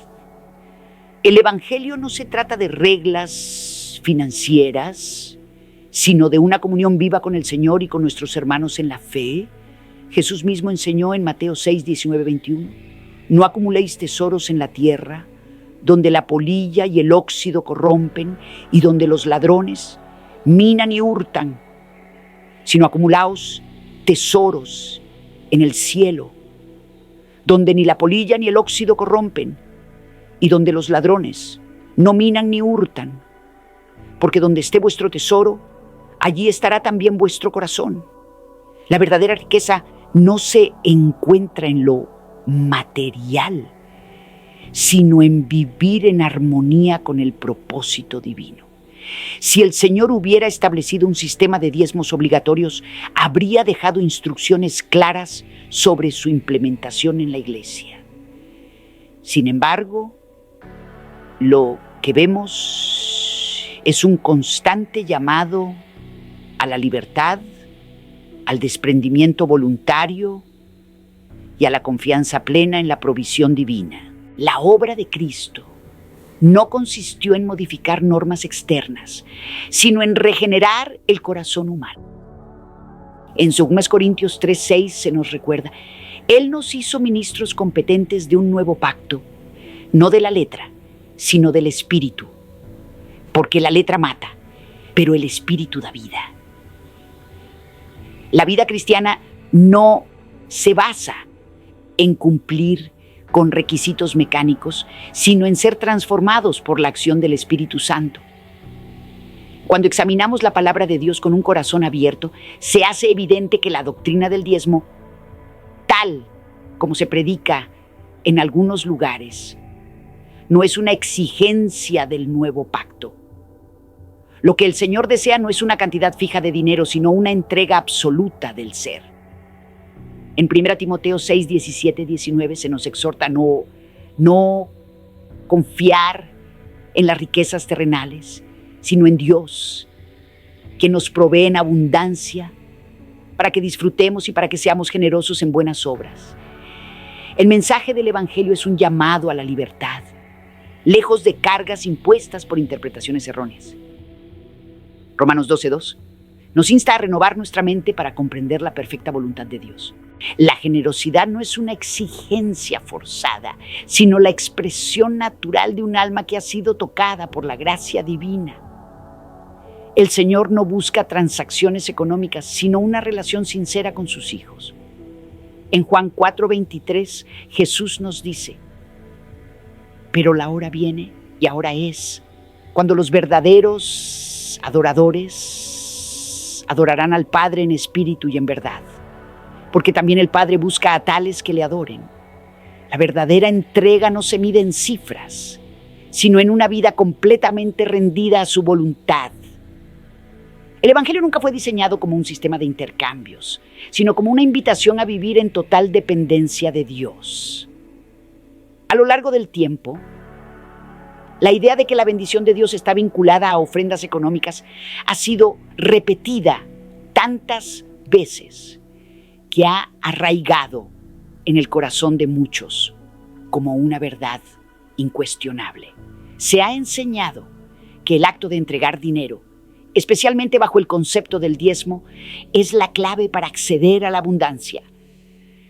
El Evangelio no se trata de reglas financieras, sino de una comunión viva con el Señor y con nuestros hermanos en la fe. Jesús mismo enseñó en Mateo 6:19-21: no acumuléis tesoros en la tierra, donde la polilla y el óxido corrompen y donde los ladrones minan y hurtan, sino acumulaos tesoros en el cielo, donde ni la polilla ni el óxido corrompen y donde los ladrones no minan ni hurtan, porque donde esté vuestro tesoro, allí estará también vuestro corazón. La verdadera riqueza no se encuentra en lo material, sino en vivir en armonía con el propósito divino. Si el Señor hubiera establecido un sistema de diezmos obligatorios, habría dejado instrucciones claras sobre su implementación en la iglesia. Sin embargo, lo que vemos es un constante llamado a la libertad, al desprendimiento voluntario y a la confianza plena en la provisión divina. La obra de Cristo no consistió en modificar normas externas, sino en regenerar el corazón humano. En 2 Corintios 3:6 se nos recuerda: Él nos hizo ministros competentes de un nuevo pacto, no de la letra, sino del Espíritu, porque la letra mata, pero el Espíritu da vida. La vida cristiana no se basa en cumplir con requisitos mecánicos, sino en ser transformados por la acción del Espíritu Santo. Cuando examinamos la palabra de Dios con un corazón abierto, se hace evidente que la doctrina del diezmo, tal como se predica en algunos lugares, no es una exigencia del nuevo pacto. Lo que el Señor desea no es una cantidad fija de dinero, sino una entrega absoluta del ser. En 1 Timoteo 6:17-19 se nos exhorta a no confiar en las riquezas terrenales, sino en Dios, que nos provee en abundancia para que disfrutemos y para que seamos generosos en buenas obras. El mensaje del Evangelio es un llamado a la libertad, lejos de cargas impuestas por interpretaciones erróneas. Romanos 12:2 nos insta a renovar nuestra mente para comprender la perfecta voluntad de Dios. La generosidad no es una exigencia forzada, sino la expresión natural de un alma que ha sido tocada por la gracia divina. El Señor no busca transacciones económicas, sino una relación sincera con sus hijos. En Juan 4:23, Jesús nos dice: pero la hora viene, y ahora es, cuando los verdaderos adoradores adorarán al Padre en espíritu y en verdad, porque también el Padre busca a tales que le adoren. La verdadera entrega no se mide en cifras, sino en una vida completamente rendida a su voluntad. El Evangelio nunca fue diseñado como un sistema de intercambios, sino como una invitación a vivir en total dependencia de Dios. A lo largo del tiempo, la idea de que la bendición de Dios está vinculada a ofrendas económicas ha sido repetida tantas veces que ha arraigado en el corazón de muchos como una verdad incuestionable. Se ha enseñado que el acto de entregar dinero, especialmente bajo el concepto del diezmo, es la clave para acceder a la abundancia,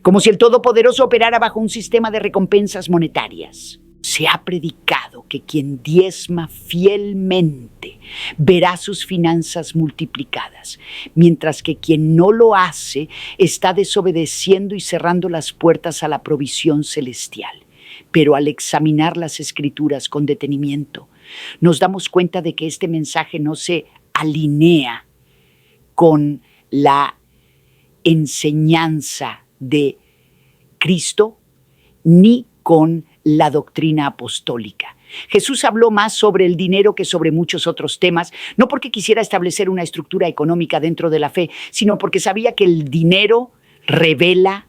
como si el Todopoderoso operara bajo un sistema de recompensas monetarias. Se ha predicado que quien diezma fielmente verá sus finanzas multiplicadas, mientras que quien no lo hace está desobedeciendo y cerrando las puertas a la provisión celestial. Pero al examinar las Escrituras con detenimiento, nos damos cuenta de que este mensaje no se alinea con la enseñanza de Cristo ni con la doctrina apostólica. Jesús habló más sobre el dinero que sobre muchos otros temas, no porque quisiera establecer una estructura económica dentro de la fe, sino porque sabía que el dinero revela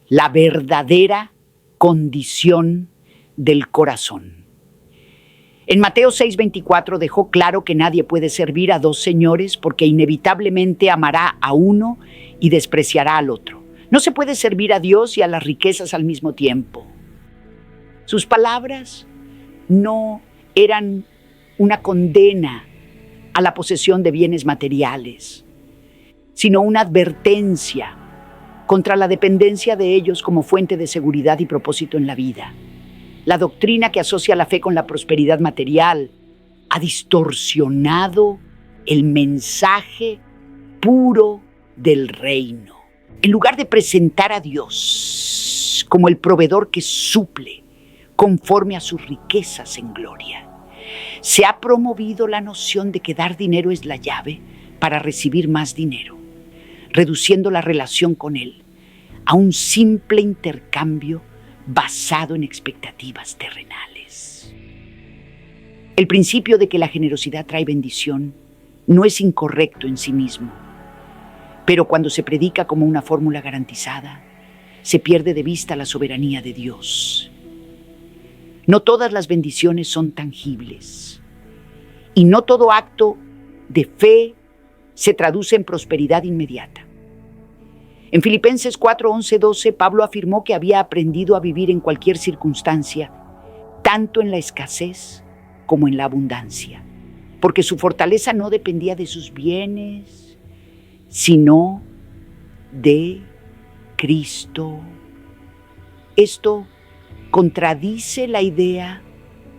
la verdadera condición del corazón. En Mateo 6:24 dejó claro que nadie puede servir a dos señores porque inevitablemente amará a uno y despreciará al otro. No se puede servir a Dios y a las riquezas al mismo tiempo. Sus palabras no eran una condena a la posesión de bienes materiales, sino una advertencia contra la dependencia de ellos como fuente de seguridad y propósito en la vida. La doctrina que asocia la fe con la prosperidad material ha distorsionado el mensaje puro del reino. En lugar de presentar a Dios como el proveedor que suple conforme a sus riquezas en gloria, se ha promovido la noción de que dar dinero es la llave para recibir más dinero, reduciendo la relación con Él a un simple intercambio basado en expectativas terrenales. El principio de que la generosidad trae bendición no es incorrecto en sí mismo, pero cuando se predica como una fórmula garantizada, se pierde de vista la soberanía de Dios. No todas las bendiciones son tangibles y no todo acto de fe se traduce en prosperidad inmediata. En Filipenses 4, 11, 12, Pablo afirmó que había aprendido a vivir en cualquier circunstancia, tanto en la escasez como en la abundancia, porque su fortaleza no dependía de sus bienes, sino de Cristo. Esto contradice la idea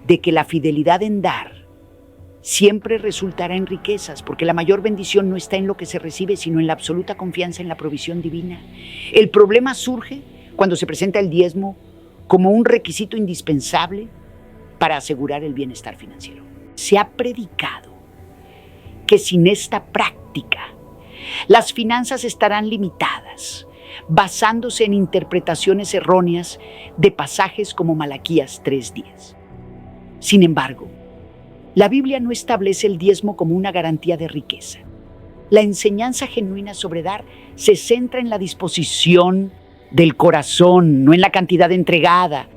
de que la fidelidad en dar siempre resultará en riquezas, porque la mayor bendición no está en lo que se recibe, sino en la absoluta confianza en la provisión divina. El problema surge cuando se presenta el diezmo como un requisito indispensable para asegurar el bienestar financiero. Se ha predicado que sin esta práctica, las finanzas estarán limitadas, basándose en interpretaciones erróneas de pasajes como Malaquías 3:10. Sin embargo, la Biblia no establece el diezmo como una garantía de riqueza. La enseñanza genuina sobre dar se centra en la disposición del corazón, no en la cantidad entregada.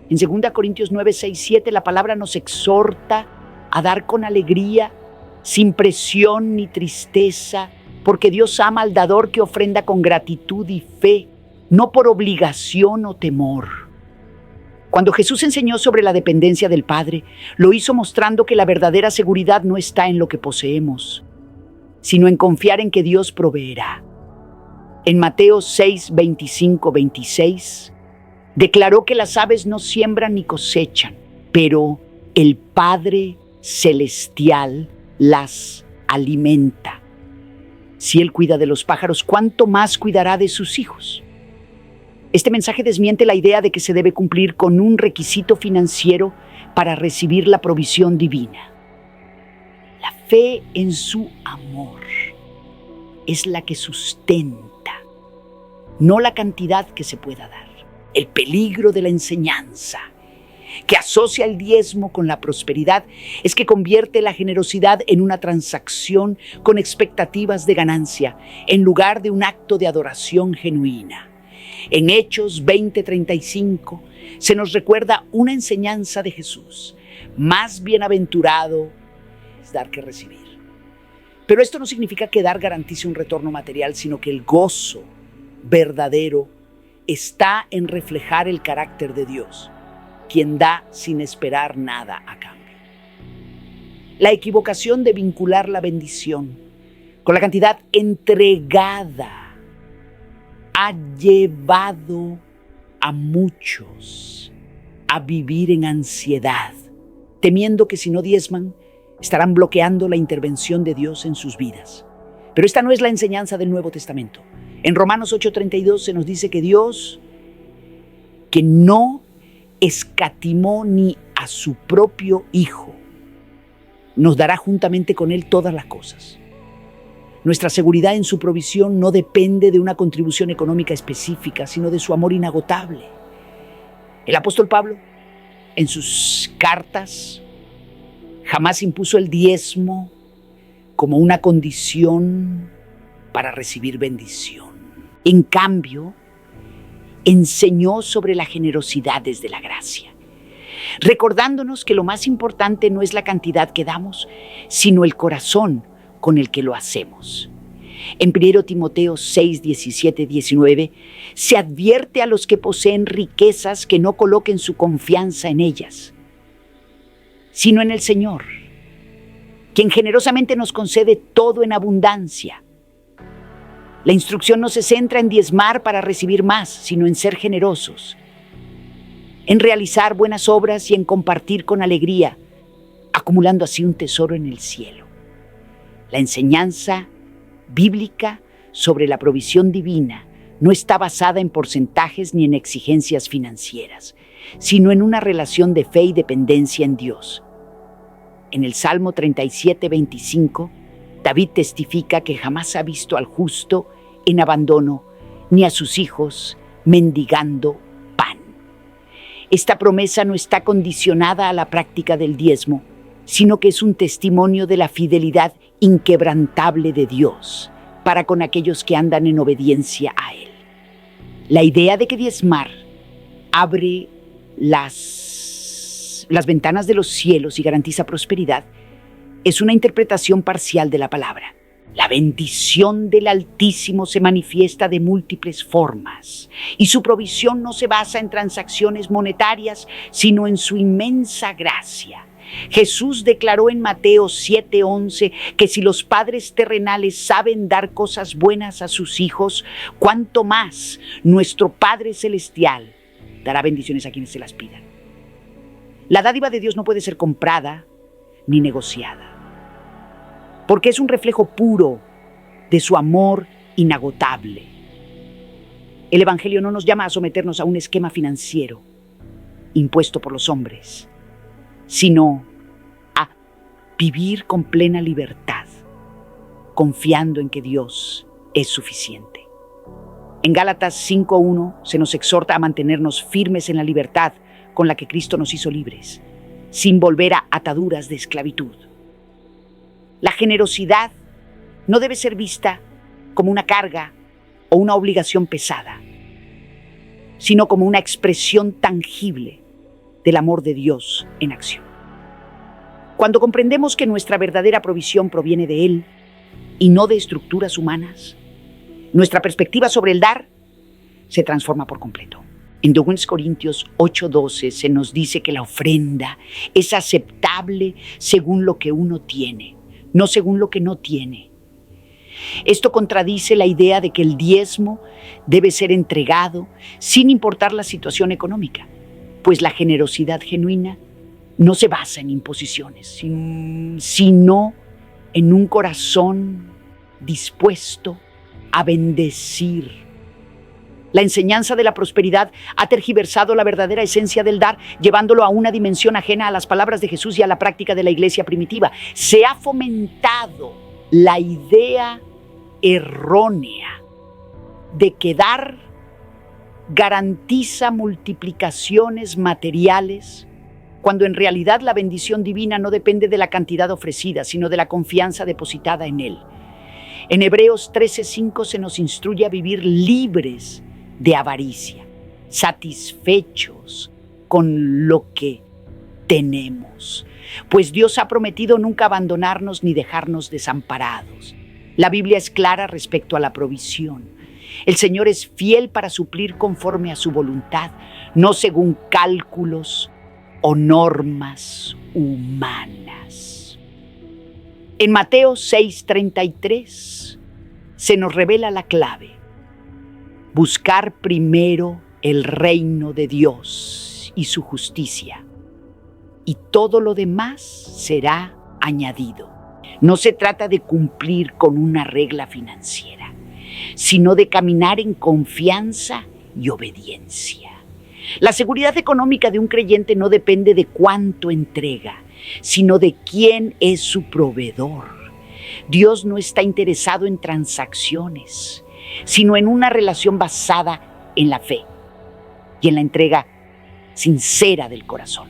En 2 Corintios 9, 6, 7, la palabra nos exhorta a dar con alegría, sin presión ni tristeza, porque Dios ama al dador que ofrenda con gratitud y fe, no por obligación o temor. Cuando Jesús enseñó sobre la dependencia del Padre, lo hizo mostrando que la verdadera seguridad no está en lo que poseemos, sino en confiar en que Dios proveerá. En Mateo 6, 25, 26, declaró que las aves no siembran ni cosechan, pero el Padre Celestial las alimenta. Si Él cuida de los pájaros, ¿cuánto más cuidará de sus hijos? Este mensaje desmiente la idea de que se debe cumplir con un requisito financiero para recibir la provisión divina. La fe en su amor es la que sustenta, no la cantidad que se pueda dar. El peligro de la enseñanza que asocia el diezmo con la prosperidad es que convierte la generosidad en una transacción con expectativas de ganancia, en lugar de un acto de adoración genuina. En Hechos 20:35 se nos recuerda una enseñanza de Jesús: más bienaventurado es dar que recibir. Pero esto no significa que dar garantice un retorno material, sino que el gozo verdadero está en reflejar el carácter de Dios, quien da sin esperar nada a cambio. La equivocación de vincular la bendición con la cantidad entregada ha llevado a muchos a vivir en ansiedad, temiendo que si no diezman, estarán bloqueando la intervención de Dios en sus vidas. Pero esta no es la enseñanza del Nuevo Testamento. En Romanos 8:32 se nos dice que Dios, que no escatimó ni a su propio Hijo, nos dará juntamente con Él todas las cosas. Nuestra seguridad en su provisión no depende de una contribución económica específica, sino de su amor inagotable. El apóstol Pablo, en sus cartas, jamás impuso el diezmo como una condición para recibir bendición. En cambio, enseñó sobre la generosidad desde la gracia, recordándonos que lo más importante no es la cantidad que damos, sino el corazón con el que lo hacemos. En 1 Timoteo 6, 17, 19, se advierte a los que poseen riquezas que no coloquen su confianza en ellas, sino en el Señor, quien generosamente nos concede todo en abundancia. La instrucción no se centra en diezmar para recibir más, sino en ser generosos, en realizar buenas obras y en compartir con alegría, acumulando así un tesoro en el cielo. La enseñanza bíblica sobre la provisión divina no está basada en porcentajes ni en exigencias financieras, sino en una relación de fe y dependencia en Dios. En el Salmo 37, 25, David testifica que jamás ha visto al justo en abandono, ni a sus hijos mendigando pan. Esta promesa no está condicionada a la práctica del diezmo, sino que es un testimonio de la fidelidad inquebrantable de Dios para con aquellos que andan en obediencia a Él. La idea de que diezmar abre las ventanas de los cielos y garantiza prosperidad es una interpretación parcial de la palabra. La bendición del Altísimo se manifiesta de múltiples formas y su provisión no se basa en transacciones monetarias, sino en su inmensa gracia. Jesús declaró en Mateo 7:11 que si los padres terrenales saben dar cosas buenas a sus hijos, cuánto más nuestro Padre Celestial dará bendiciones a quienes se las pidan. La dádiva de Dios no puede ser comprada ni negociada, porque es un reflejo puro de su amor inagotable. El Evangelio no nos llama a someternos a un esquema financiero impuesto por los hombres, sino a vivir con plena libertad, confiando en que Dios es suficiente. En Gálatas 5:1 se nos exhorta a mantenernos firmes en la libertad con la que Cristo nos hizo libres, sin volver a ataduras de esclavitud. La generosidad no debe ser vista como una carga o una obligación pesada, sino como una expresión tangible del amor de Dios en acción. Cuando comprendemos que nuestra verdadera provisión proviene de Él y no de estructuras humanas, nuestra perspectiva sobre el dar se transforma por completo. En 2 Corintios 8:12 se nos dice que la ofrenda es aceptable según lo que uno tiene, no según lo que no tiene. Esto contradice la idea de que el diezmo debe ser entregado sin importar la situación económica, pues la generosidad genuina no se basa en imposiciones, sino en un corazón dispuesto a bendecir. La enseñanza de la prosperidad ha tergiversado la verdadera esencia del dar, llevándolo a una dimensión ajena a las palabras de Jesús y a la práctica de la iglesia primitiva. Se ha fomentado la idea errónea de que dar garantiza multiplicaciones materiales, cuando en realidad la bendición divina no depende de la cantidad ofrecida, sino de la confianza depositada en Él. En Hebreos 13:5 se nos instruye a vivir libres de avaricia, satisfechos con lo que tenemos, pues Dios ha prometido nunca abandonarnos ni dejarnos desamparados. La Biblia es clara respecto a la provisión. El Señor es fiel para suplir conforme a su voluntad, no según cálculos o normas humanas. En Mateo 6:33 se nos revela la clave: buscar primero el reino de Dios y su justicia, y todo lo demás será añadido. No se trata de cumplir con una regla financiera, sino de caminar en confianza y obediencia. La seguridad económica de un creyente no depende de cuánto entrega, sino de quién es su proveedor. Dios no está interesado en transacciones, sino en una relación basada en la fe y en la entrega sincera del corazón.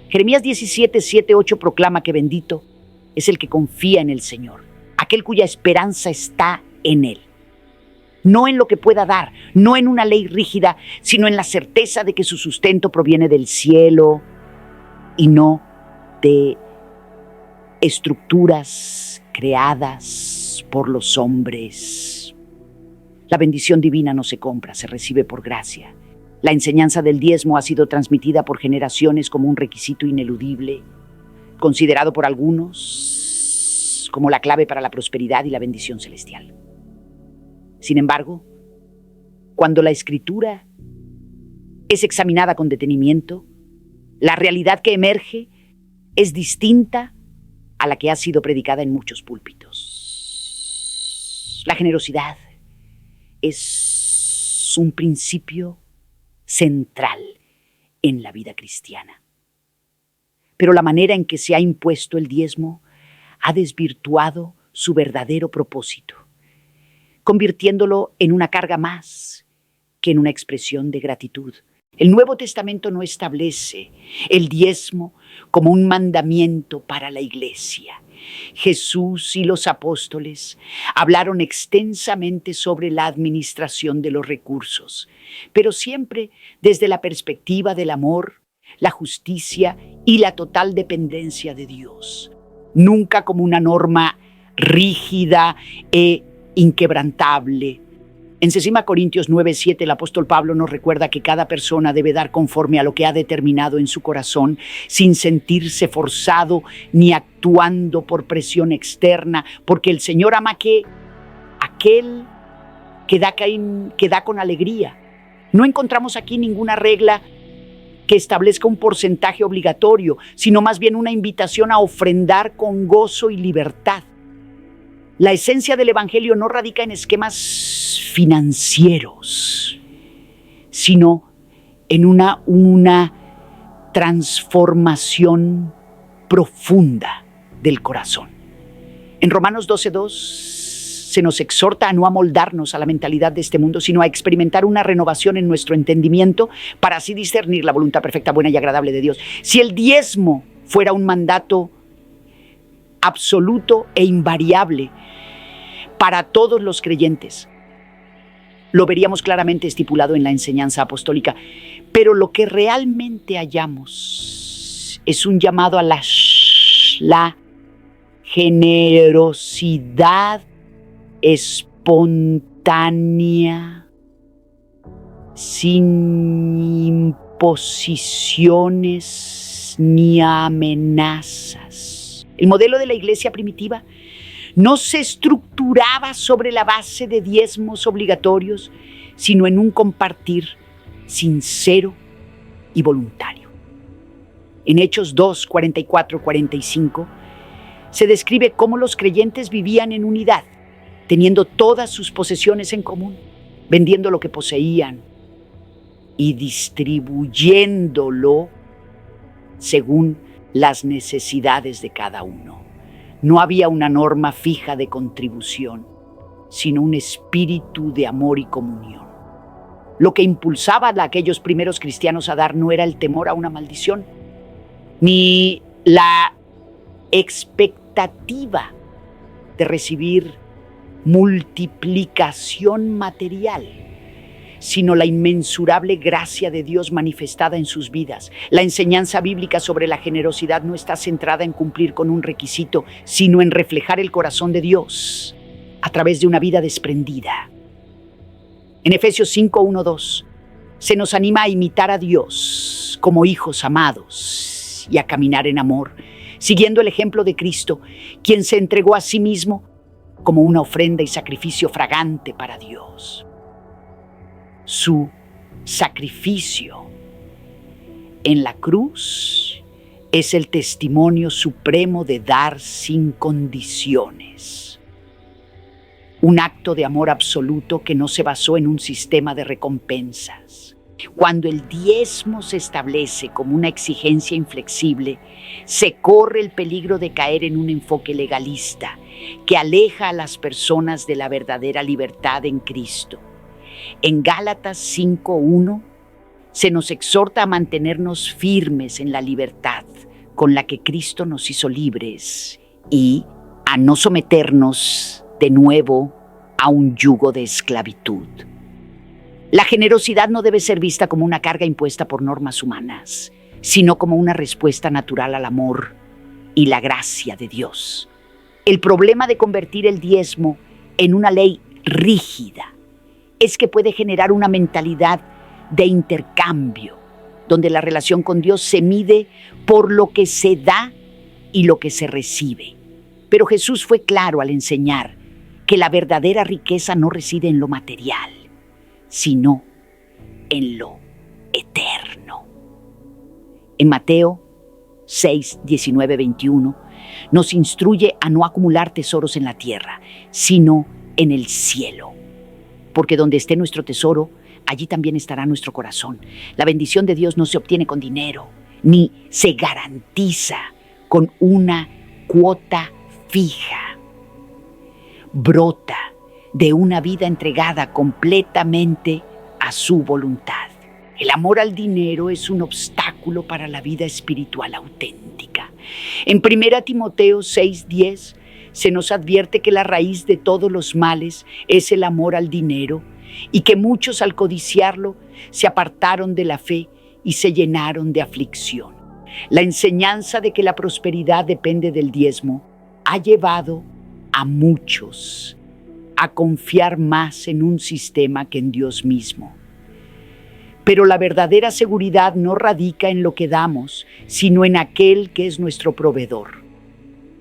Jeremías 17:7-8 proclama que bendito es el que confía en el Señor, aquel cuya esperanza está en Él. no en lo que pueda dar, no en una ley rígida, sino en la certeza de que su sustento proviene del cielo y no de estructuras creadas por los hombres. La bendición divina no se compra, se recibe por gracia. La enseñanza del diezmo ha sido transmitida por generaciones como un requisito ineludible, considerado por algunos como la clave para la prosperidad y la bendición celestial. Sin embargo, cuando la Escritura es examinada con detenimiento, la realidad que emerge es distinta a la que ha sido predicada en muchos púlpitos. La generosidad es un principio central en la vida cristiana. Pero la manera en que se ha impuesto el diezmo ha desvirtuado su verdadero propósito, convirtiéndolo en una carga más que en una expresión de gratitud. El Nuevo Testamento no establece el diezmo como un mandamiento para la iglesia. Jesús y los apóstoles hablaron extensamente sobre la administración de los recursos, pero siempre desde la perspectiva del amor, la justicia y la total dependencia de Dios. Nunca como una norma rígida e inquebrantable. En 2 Corintios 9:7 el apóstol Pablo nos recuerda que cada persona debe dar conforme a lo que ha determinado en su corazón, sin sentirse forzado ni actuando por presión externa, porque el Señor ama aquel que da con alegría. No encontramos aquí ninguna regla que establezca un porcentaje obligatorio, sino más bien una invitación a ofrendar con gozo y libertad. La esencia del Evangelio no radica en esquemas financieros, sino en una transformación profunda del corazón. En Romanos 12:2 se nos exhorta a no amoldarnos a la mentalidad de este mundo, sino a experimentar una renovación en nuestro entendimiento para así discernir la voluntad perfecta, buena y agradable de Dios. Si el diezmo fuera un mandato absoluto e invariable para todos los creyentes, lo veríamos claramente estipulado en la enseñanza apostólica. Pero lo que realmente hallamos es un llamado a la generosidad espontánea, sin imposiciones ni amenazas. El modelo de la iglesia primitiva no se estructuraba sobre la base de diezmos obligatorios, sino en un compartir sincero y voluntario. En Hechos 2, 44, 45, se describe cómo los creyentes vivían en unidad, teniendo todas sus posesiones en común, vendiendo lo que poseían y distribuyéndolo según las necesidades de cada uno. No había una norma fija de contribución, sino un espíritu de amor y comunión. Lo que impulsaba a aquellos primeros cristianos a dar no era el temor a una maldición, ni la expectativa de recibir multiplicación material, sino la inmensurable gracia de Dios manifestada en sus vidas. La enseñanza bíblica sobre la generosidad no está centrada en cumplir con un requisito, sino en reflejar el corazón de Dios a través de una vida desprendida. En Efesios 5, 1, 2, se nos anima a imitar a Dios como hijos amados y a caminar en amor, siguiendo el ejemplo de Cristo, quien se entregó a sí mismo como una ofrenda y sacrificio fragante para Dios. Su sacrificio en la cruz es el testimonio supremo de dar sin condiciones. Un acto de amor absoluto que no se basó en un sistema de recompensas. Cuando el diezmo se establece como una exigencia inflexible, se corre el peligro de caer en un enfoque legalista que aleja a las personas de la verdadera libertad en Cristo. En Gálatas 5:1 se nos exhorta a mantenernos firmes en la libertad con la que Cristo nos hizo libres y a no someternos de nuevo a un yugo de esclavitud. La generosidad no debe ser vista como una carga impuesta por normas humanas, sino como una respuesta natural al amor y la gracia de Dios. El problema de convertir el diezmo en una ley rígida es que puede generar una mentalidad de intercambio, donde la relación con Dios se mide por lo que se da y lo que se recibe. Pero Jesús fue claro al enseñar que la verdadera riqueza no reside en lo material, sino en lo eterno. En Mateo 6, 19, 21 nos instruye a no acumular tesoros en la tierra, sino en el cielo. Porque donde esté nuestro tesoro, allí también estará nuestro corazón. La bendición de Dios no se obtiene con dinero, ni se garantiza con una cuota fija. Brota de una vida entregada completamente a su voluntad. El amor al dinero es un obstáculo para la vida espiritual auténtica. En 1 Timoteo 6:10 se nos advierte que la raíz de todos los males es el amor al dinero y que muchos al codiciarlo se apartaron de la fe y se llenaron de aflicción. La enseñanza de que la prosperidad depende del diezmo ha llevado a muchos a confiar más en un sistema que en Dios mismo. Pero la verdadera seguridad no radica en lo que damos, sino en aquel que es nuestro proveedor.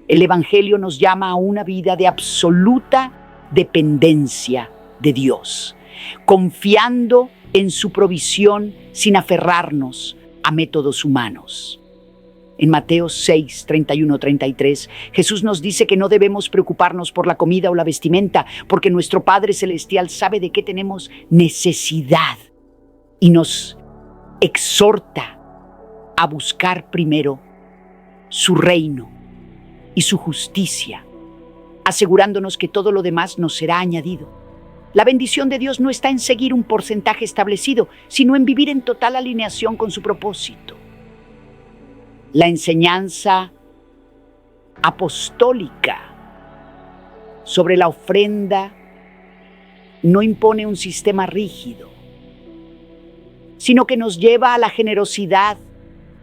El Evangelio nos llama a una vida de absoluta dependencia de Dios, confiando en su provisión sin aferrarnos a métodos humanos. En Mateo 6, 31, 33, Jesús nos dice que no debemos preocuparnos por la comida o la vestimenta, porque nuestro Padre Celestial sabe de qué tenemos necesidad y nos exhorta a buscar primero su reino y su justicia, asegurándonos que todo lo demás nos será añadido. La bendición de Dios no está en seguir un porcentaje establecido, sino en vivir en total alineación con su propósito. La enseñanza apostólica sobre la ofrenda no impone un sistema rígido, sino que nos lleva a la generosidad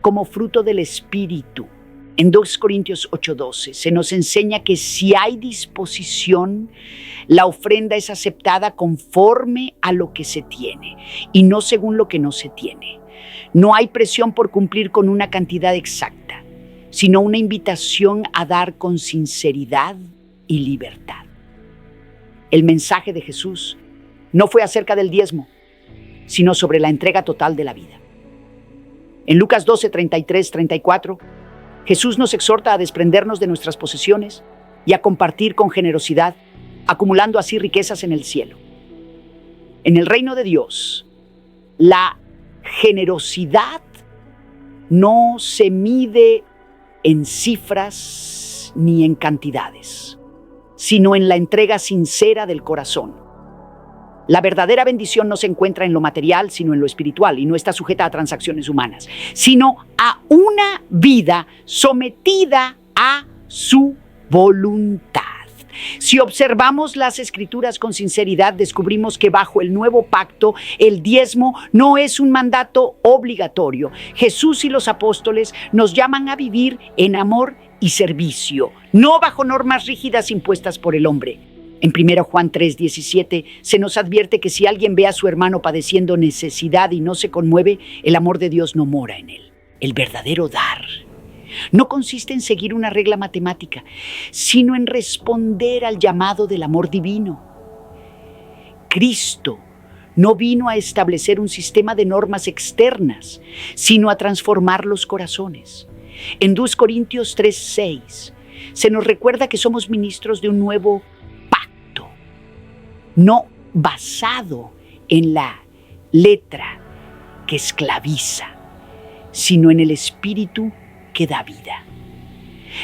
como fruto del Espíritu. En 2 Corintios 8:12 se nos enseña que si hay disposición, la ofrenda es aceptada conforme a lo que se tiene y no según lo que no se tiene. No hay presión por cumplir con una cantidad exacta, sino una invitación a dar con sinceridad y libertad. El mensaje de Jesús no fue acerca del diezmo, sino sobre la entrega total de la vida. En Lucas 12, 33, 34, Jesús nos exhorta a desprendernos de nuestras posesiones y a compartir con generosidad, acumulando así riquezas en el cielo. En el reino de Dios, la generosidad no se mide en cifras ni en cantidades, sino en la entrega sincera del corazón. La verdadera bendición no se encuentra en lo material, sino en lo espiritual, y no está sujeta a transacciones humanas, sino a una vida sometida a su voluntad. Si observamos las Escrituras con sinceridad, descubrimos que bajo el nuevo pacto, el diezmo no es un mandato obligatorio. Jesús y los apóstoles nos llaman a vivir en amor y servicio, no bajo normas rígidas impuestas por el hombre. En 1 Juan 3:17 se nos advierte que si alguien ve a su hermano padeciendo necesidad y no se conmueve, el amor de Dios no mora en él. El verdadero dar no consiste en seguir una regla matemática, sino en responder al llamado del amor divino. Cristo no vino a establecer un sistema de normas externas, sino a transformar los corazones. En 2 Corintios 3:6 se nos recuerda que somos ministros de un nuevo pacto, no basado en la letra que esclaviza, sino en el espíritu que da vida.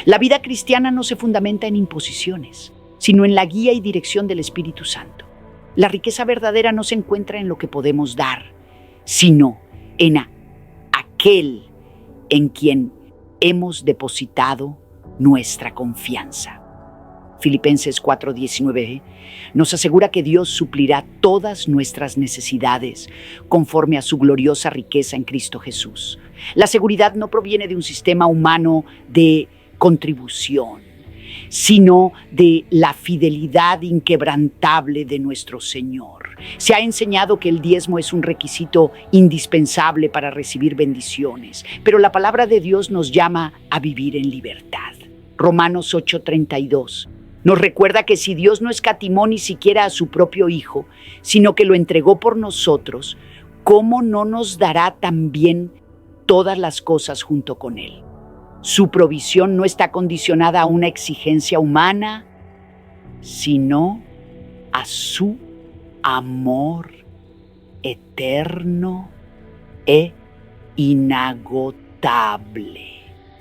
La vida cristiana no se fundamenta en imposiciones, sino en la guía y dirección del Espíritu Santo. La riqueza verdadera no se encuentra en lo que podemos dar, sino en aquel en quien hemos depositado nuestra confianza. Filipenses 4:19, nos asegura que Dios suplirá todas nuestras necesidades conforme a su gloriosa riqueza en Cristo Jesús. La seguridad no proviene de un sistema humano de contribución, sino de la fidelidad inquebrantable de nuestro Señor. Se ha enseñado que el diezmo es un requisito indispensable para recibir bendiciones, pero la palabra de Dios nos llama a vivir en libertad. Romanos 8:32 nos recuerda que si Dios no escatimó ni siquiera a su propio Hijo, sino que lo entregó por nosotros, ¿cómo no nos dará también todas las cosas junto con Él? Su provisión no está condicionada a una exigencia humana, sino a su amor eterno e inagotable.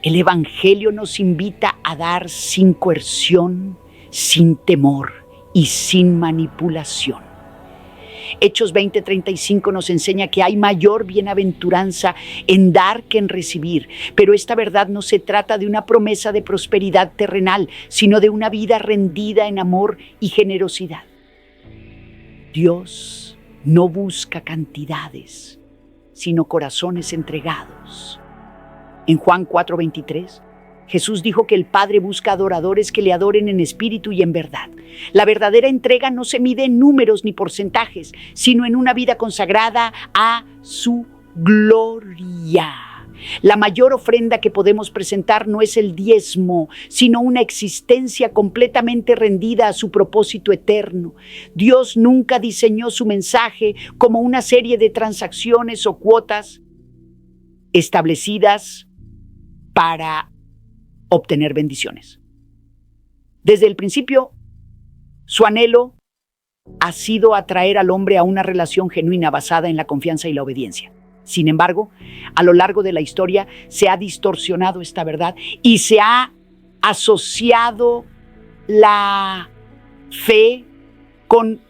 El Evangelio nos invita a dar sin coerción, sin temor y sin manipulación. Hechos 20:35 nos enseña que hay mayor bienaventuranza en dar que en recibir, pero esta verdad no se trata de una promesa de prosperidad terrenal, sino de una vida rendida en amor y generosidad. Dios no busca cantidades, sino corazones entregados. En Juan 4:23, Jesús dijo que el Padre busca adoradores que le adoren en espíritu y en verdad. La verdadera entrega no se mide en números ni porcentajes, sino en una vida consagrada a su gloria. La mayor ofrenda que podemos presentar no es el diezmo, sino una existencia completamente rendida a su propósito eterno. Dios nunca diseñó su mensaje como una serie de transacciones o cuotas establecidas para obtener bendiciones. Desde el principio, su anhelo ha sido atraer al hombre a una relación genuina basada en la confianza y la obediencia. Sin embargo, a lo largo de la historia se ha distorsionado esta verdad y se ha asociado la fe con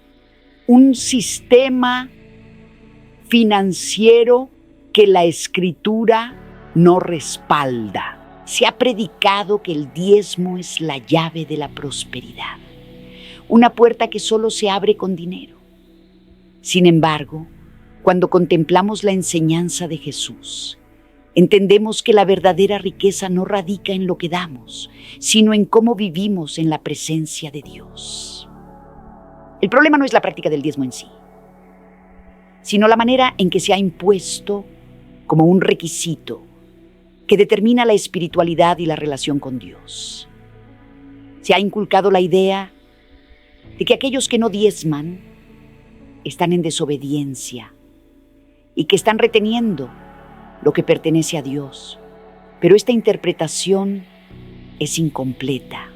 un sistema financiero que la Escritura no respalda. Se ha predicado que el diezmo es la llave de la prosperidad, una puerta que solo se abre con dinero. Sin embargo, cuando contemplamos la enseñanza de Jesús, entendemos que la verdadera riqueza no radica en lo que damos, sino en cómo vivimos en la presencia de Dios. El problema no es la práctica del diezmo en sí, sino la manera en que se ha impuesto como un requisito que determina la espiritualidad y la relación con Dios. Se ha inculcado la idea de que aquellos que no diezman están en desobediencia y que están reteniendo lo que pertenece a Dios. Pero esta interpretación es incompleta.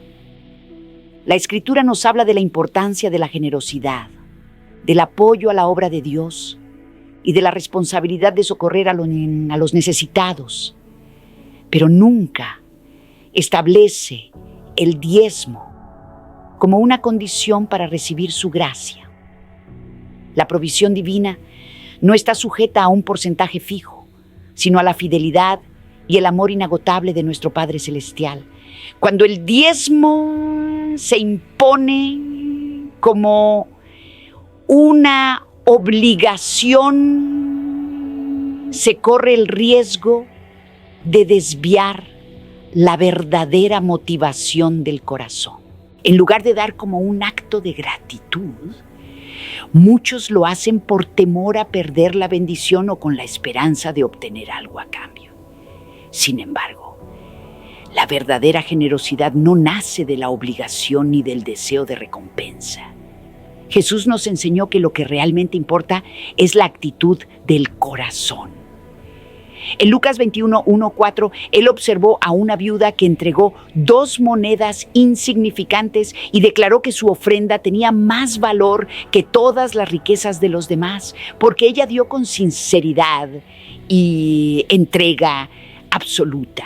La Escritura nos habla de la importancia de la generosidad, del apoyo a la obra de Dios y de la responsabilidad de socorrer a los necesitados, pero nunca establece el diezmo como una condición para recibir su gracia. La provisión divina no está sujeta a un porcentaje fijo, sino a la fidelidad y el amor inagotable de nuestro Padre Celestial. Cuando el diezmo se impone como una obligación, se corre el riesgo de desviar la verdadera motivación del corazón. En lugar de dar como un acto de gratitud, muchos lo hacen por temor a perder la bendición o con la esperanza de obtener algo a cambio. Sin embargo, la verdadera generosidad no nace de la obligación ni del deseo de recompensa. Jesús nos enseñó que lo que realmente importa es la actitud del corazón. En Lucas 21:1-4, él observó a una viuda que entregó 2 monedas insignificantes y declaró que su ofrenda tenía más valor que todas las riquezas de los demás, porque ella dio con sinceridad y entrega absoluta.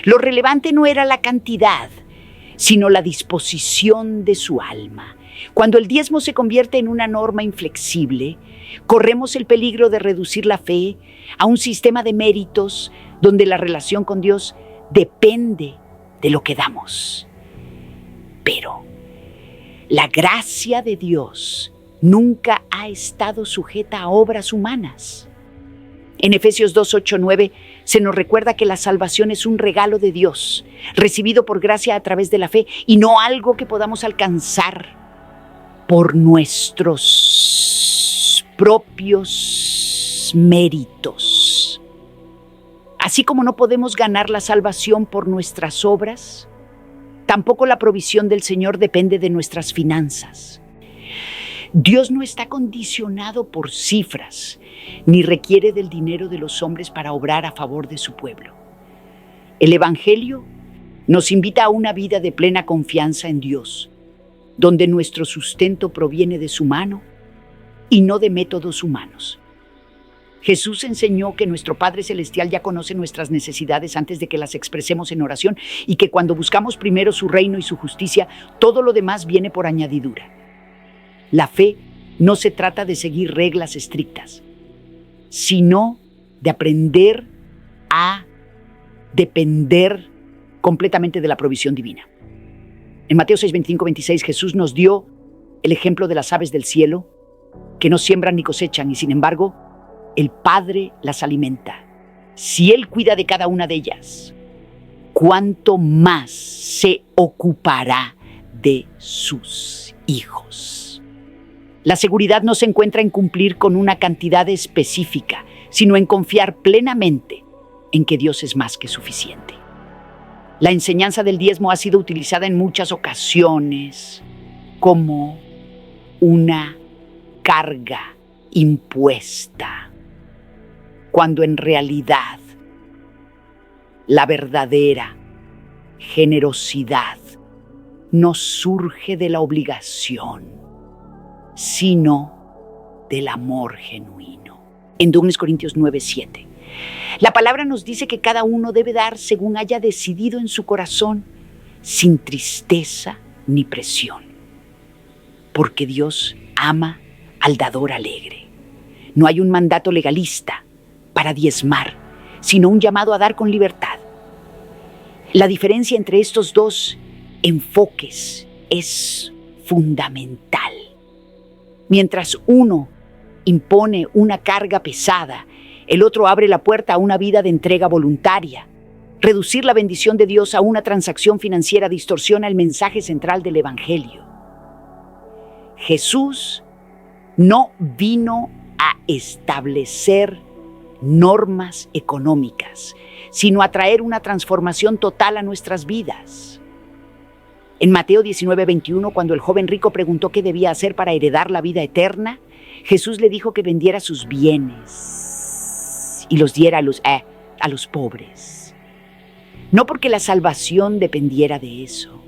Lo relevante no era la cantidad, sino la disposición de su alma. Cuando el diezmo se convierte en una norma inflexible, corremos el peligro de reducir la fe a un sistema de méritos donde la relación con Dios depende de lo que damos. Pero la gracia de Dios nunca ha estado sujeta a obras humanas. En Efesios 2, 8, 9 se nos recuerda que la salvación es un regalo de Dios, recibido por gracia a través de la fe y no algo que podamos alcanzar por nuestros propios méritos. Así como no podemos ganar la salvación por nuestras obras, tampoco la provisión del Señor depende de nuestras finanzas. Dios no está condicionado por cifras, ni requiere del dinero de los hombres para obrar a favor de su pueblo. El Evangelio nos invita a una vida de plena confianza en Dios, donde nuestro sustento proviene de su mano y no de métodos humanos. Jesús enseñó que nuestro Padre Celestial ya conoce nuestras necesidades antes de que las expresemos en oración y que cuando buscamos primero su reino y su justicia, todo lo demás viene por añadidura. La fe no se trata de seguir reglas estrictas, sino de aprender a depender completamente de la provisión divina. En Mateo 6, 25, 26, Jesús nos dio el ejemplo de las aves del cielo, que no siembran ni cosechan, y sin embargo, el Padre las alimenta. Si Él cuida de cada una de ellas, ¿cuánto más se ocupará de sus hijos? La seguridad no se encuentra en cumplir con una cantidad específica, sino en confiar plenamente en que Dios es más que suficiente. La enseñanza del diezmo ha sido utilizada en muchas ocasiones como una carga impuesta, cuando en realidad la verdadera generosidad no surge de la obligación, sino del amor genuino. En 2 Corintios 9, 7. La palabra nos dice que cada uno debe dar según haya decidido en su corazón, sin tristeza ni presión. Porque Dios ama al dador alegre. No hay un mandato legalista para diezmar, sino un llamado a dar con libertad. La diferencia entre estos dos enfoques es fundamental. Mientras uno impone una carga pesada, el otro abre la puerta a una vida de entrega voluntaria. Reducir la bendición de Dios a una transacción financiera distorsiona el mensaje central del Evangelio. Jesús no vino a establecer normas económicas, sino a traer una transformación total a nuestras vidas. En Mateo 19, 21, cuando el joven rico preguntó qué debía hacer para heredar la vida eterna, Jesús le dijo que vendiera sus bienes y los diera a los pobres. No porque la salvación dependiera de eso,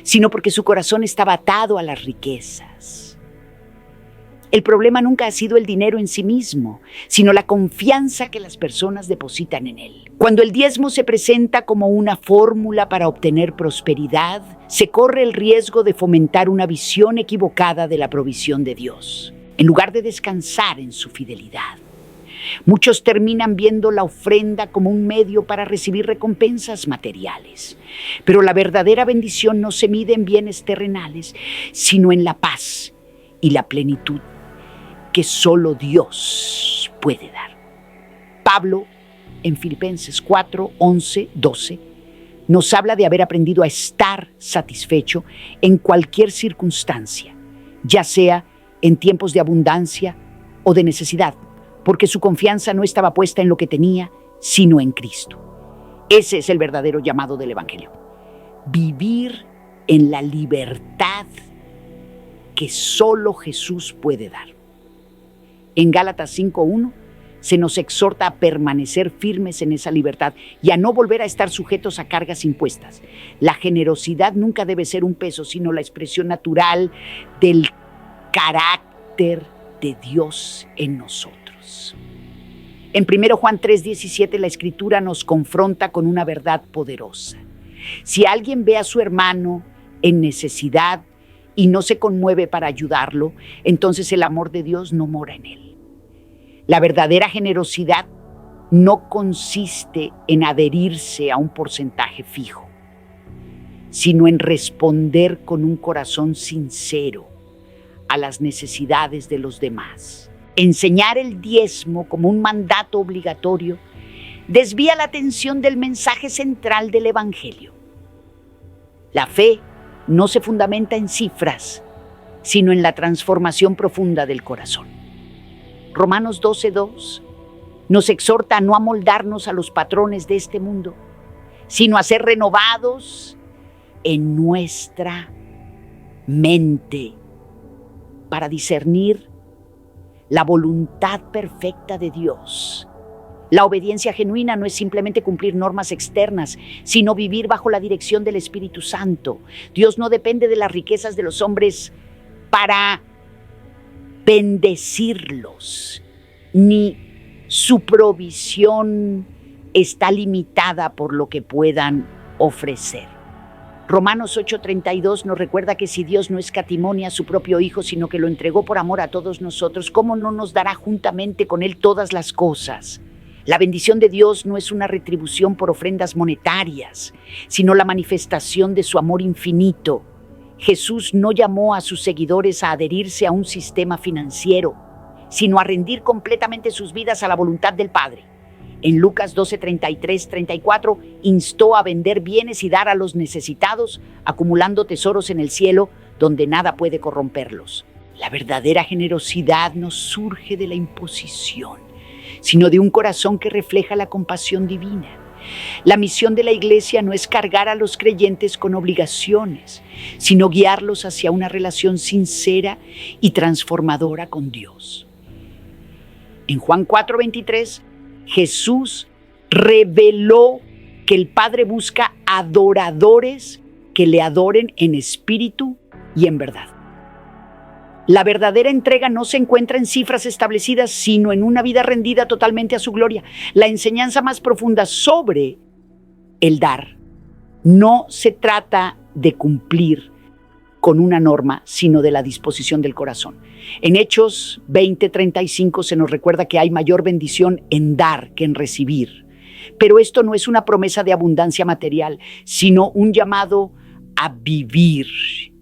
sino porque su corazón estaba atado a las riquezas. El problema nunca ha sido el dinero en sí mismo, sino la confianza que las personas depositan en él. Cuando el diezmo se presenta como una fórmula para obtener prosperidad, se corre el riesgo de fomentar una visión equivocada de la provisión de Dios, en lugar de descansar en su fidelidad. Muchos terminan viendo la ofrenda como un medio para recibir recompensas materiales. Pero la verdadera bendición no se mide en bienes terrenales, sino en la paz y la plenitud que solo Dios puede dar. Pablo, en Filipenses 4, 11, 12, nos habla de haber aprendido a estar satisfecho en cualquier circunstancia, ya sea en tiempos de abundancia o de necesidad, porque su confianza no estaba puesta en lo que tenía, sino en Cristo. Ese es el verdadero llamado del Evangelio. Vivir en la libertad que solo Jesús puede dar. En Gálatas 5:1 se nos exhorta a permanecer firmes en esa libertad y a no volver a estar sujetos a cargas impuestas. La generosidad nunca debe ser un peso, sino la expresión natural del carácter de Dios en nosotros. En 1 Juan 3:17 la Escritura nos confronta con una verdad poderosa. Si alguien ve a su hermano en necesidad y no se conmueve para ayudarlo, entonces el amor de Dios no mora en él. La verdadera generosidad no consiste en adherirse a un porcentaje fijo. sino en responder con un corazón sincero a las necesidades de los demás. Enseñar el diezmo como un mandato obligatorio desvía la atención del mensaje central del Evangelio. La fe no se fundamenta en cifras, sino en la transformación profunda del corazón. Romanos 12:2 nos exhorta a no amoldarnos a los patrones de este mundo, sino a ser renovados en nuestra mente para discernir la voluntad perfecta de Dios. La obediencia genuina no es simplemente cumplir normas externas, sino vivir bajo la dirección del Espíritu Santo. Dios no depende de las riquezas de los hombres para bendecirlos, ni su provisión está limitada por lo que puedan ofrecer. Romanos 8:32 nos recuerda que si Dios no escatimó a su propio Hijo, sino que lo entregó por amor a todos nosotros, ¿cómo no nos dará juntamente con Él todas las cosas? La bendición de Dios no es una retribución por ofrendas monetarias, sino la manifestación de su amor infinito. Jesús no llamó a sus seguidores a adherirse a un sistema financiero, sino a rendir completamente sus vidas a la voluntad del Padre. En Lucas 12:33-34 instó a vender bienes y dar a los necesitados, acumulando tesoros en el cielo donde nada puede corromperlos. La verdadera generosidad no surge de la imposición, sino de un corazón que refleja la compasión divina. La misión de la Iglesia no es cargar a los creyentes con obligaciones, sino guiarlos hacia una relación sincera y transformadora con Dios. En Juan 4:23, Jesús reveló que el Padre busca adoradores que le adoren en espíritu y en verdad. La verdadera entrega no se encuentra en cifras establecidas, sino en una vida rendida totalmente a su gloria. La enseñanza más profunda sobre el dar no se trata de cumplir con una norma, sino de la disposición del corazón. En Hechos 20:35 se nos recuerda que hay mayor bendición en dar que en recibir. Pero esto no es una promesa de abundancia material, sino un llamado a vivir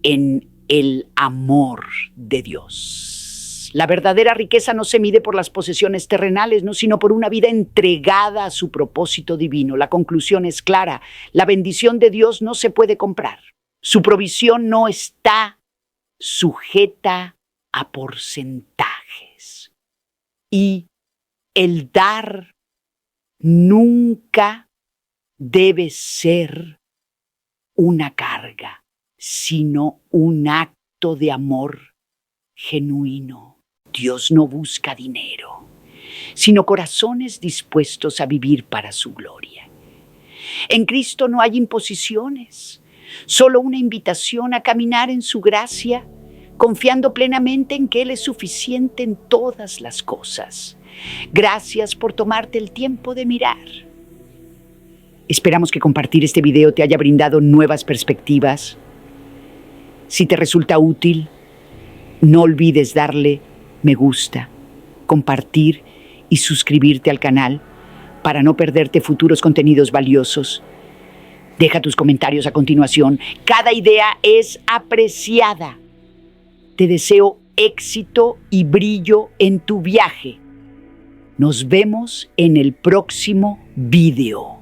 en el amor de Dios. La verdadera riqueza no se mide por las posesiones terrenales, no, sino por una vida entregada a su propósito divino. La conclusión es clara: la bendición de Dios no se puede comprar. Su provisión no está sujeta a porcentajes. Y el dar nunca debe ser una carga, sino un acto de amor genuino. Dios no busca dinero, sino corazones dispuestos a vivir para su gloria. En Cristo no hay imposiciones, solo una invitación a caminar en su gracia, confiando plenamente en que Él es suficiente en todas las cosas. Gracias por tomarte el tiempo de mirar. Esperamos que compartir este video te haya brindado nuevas perspectivas. Si te resulta útil, no olvides darle me gusta, compartir y suscribirte al canal para no perderte futuros contenidos valiosos. Deja tus comentarios a continuación. Cada idea es apreciada. Te deseo éxito y brillo en tu viaje. Nos vemos en el próximo video.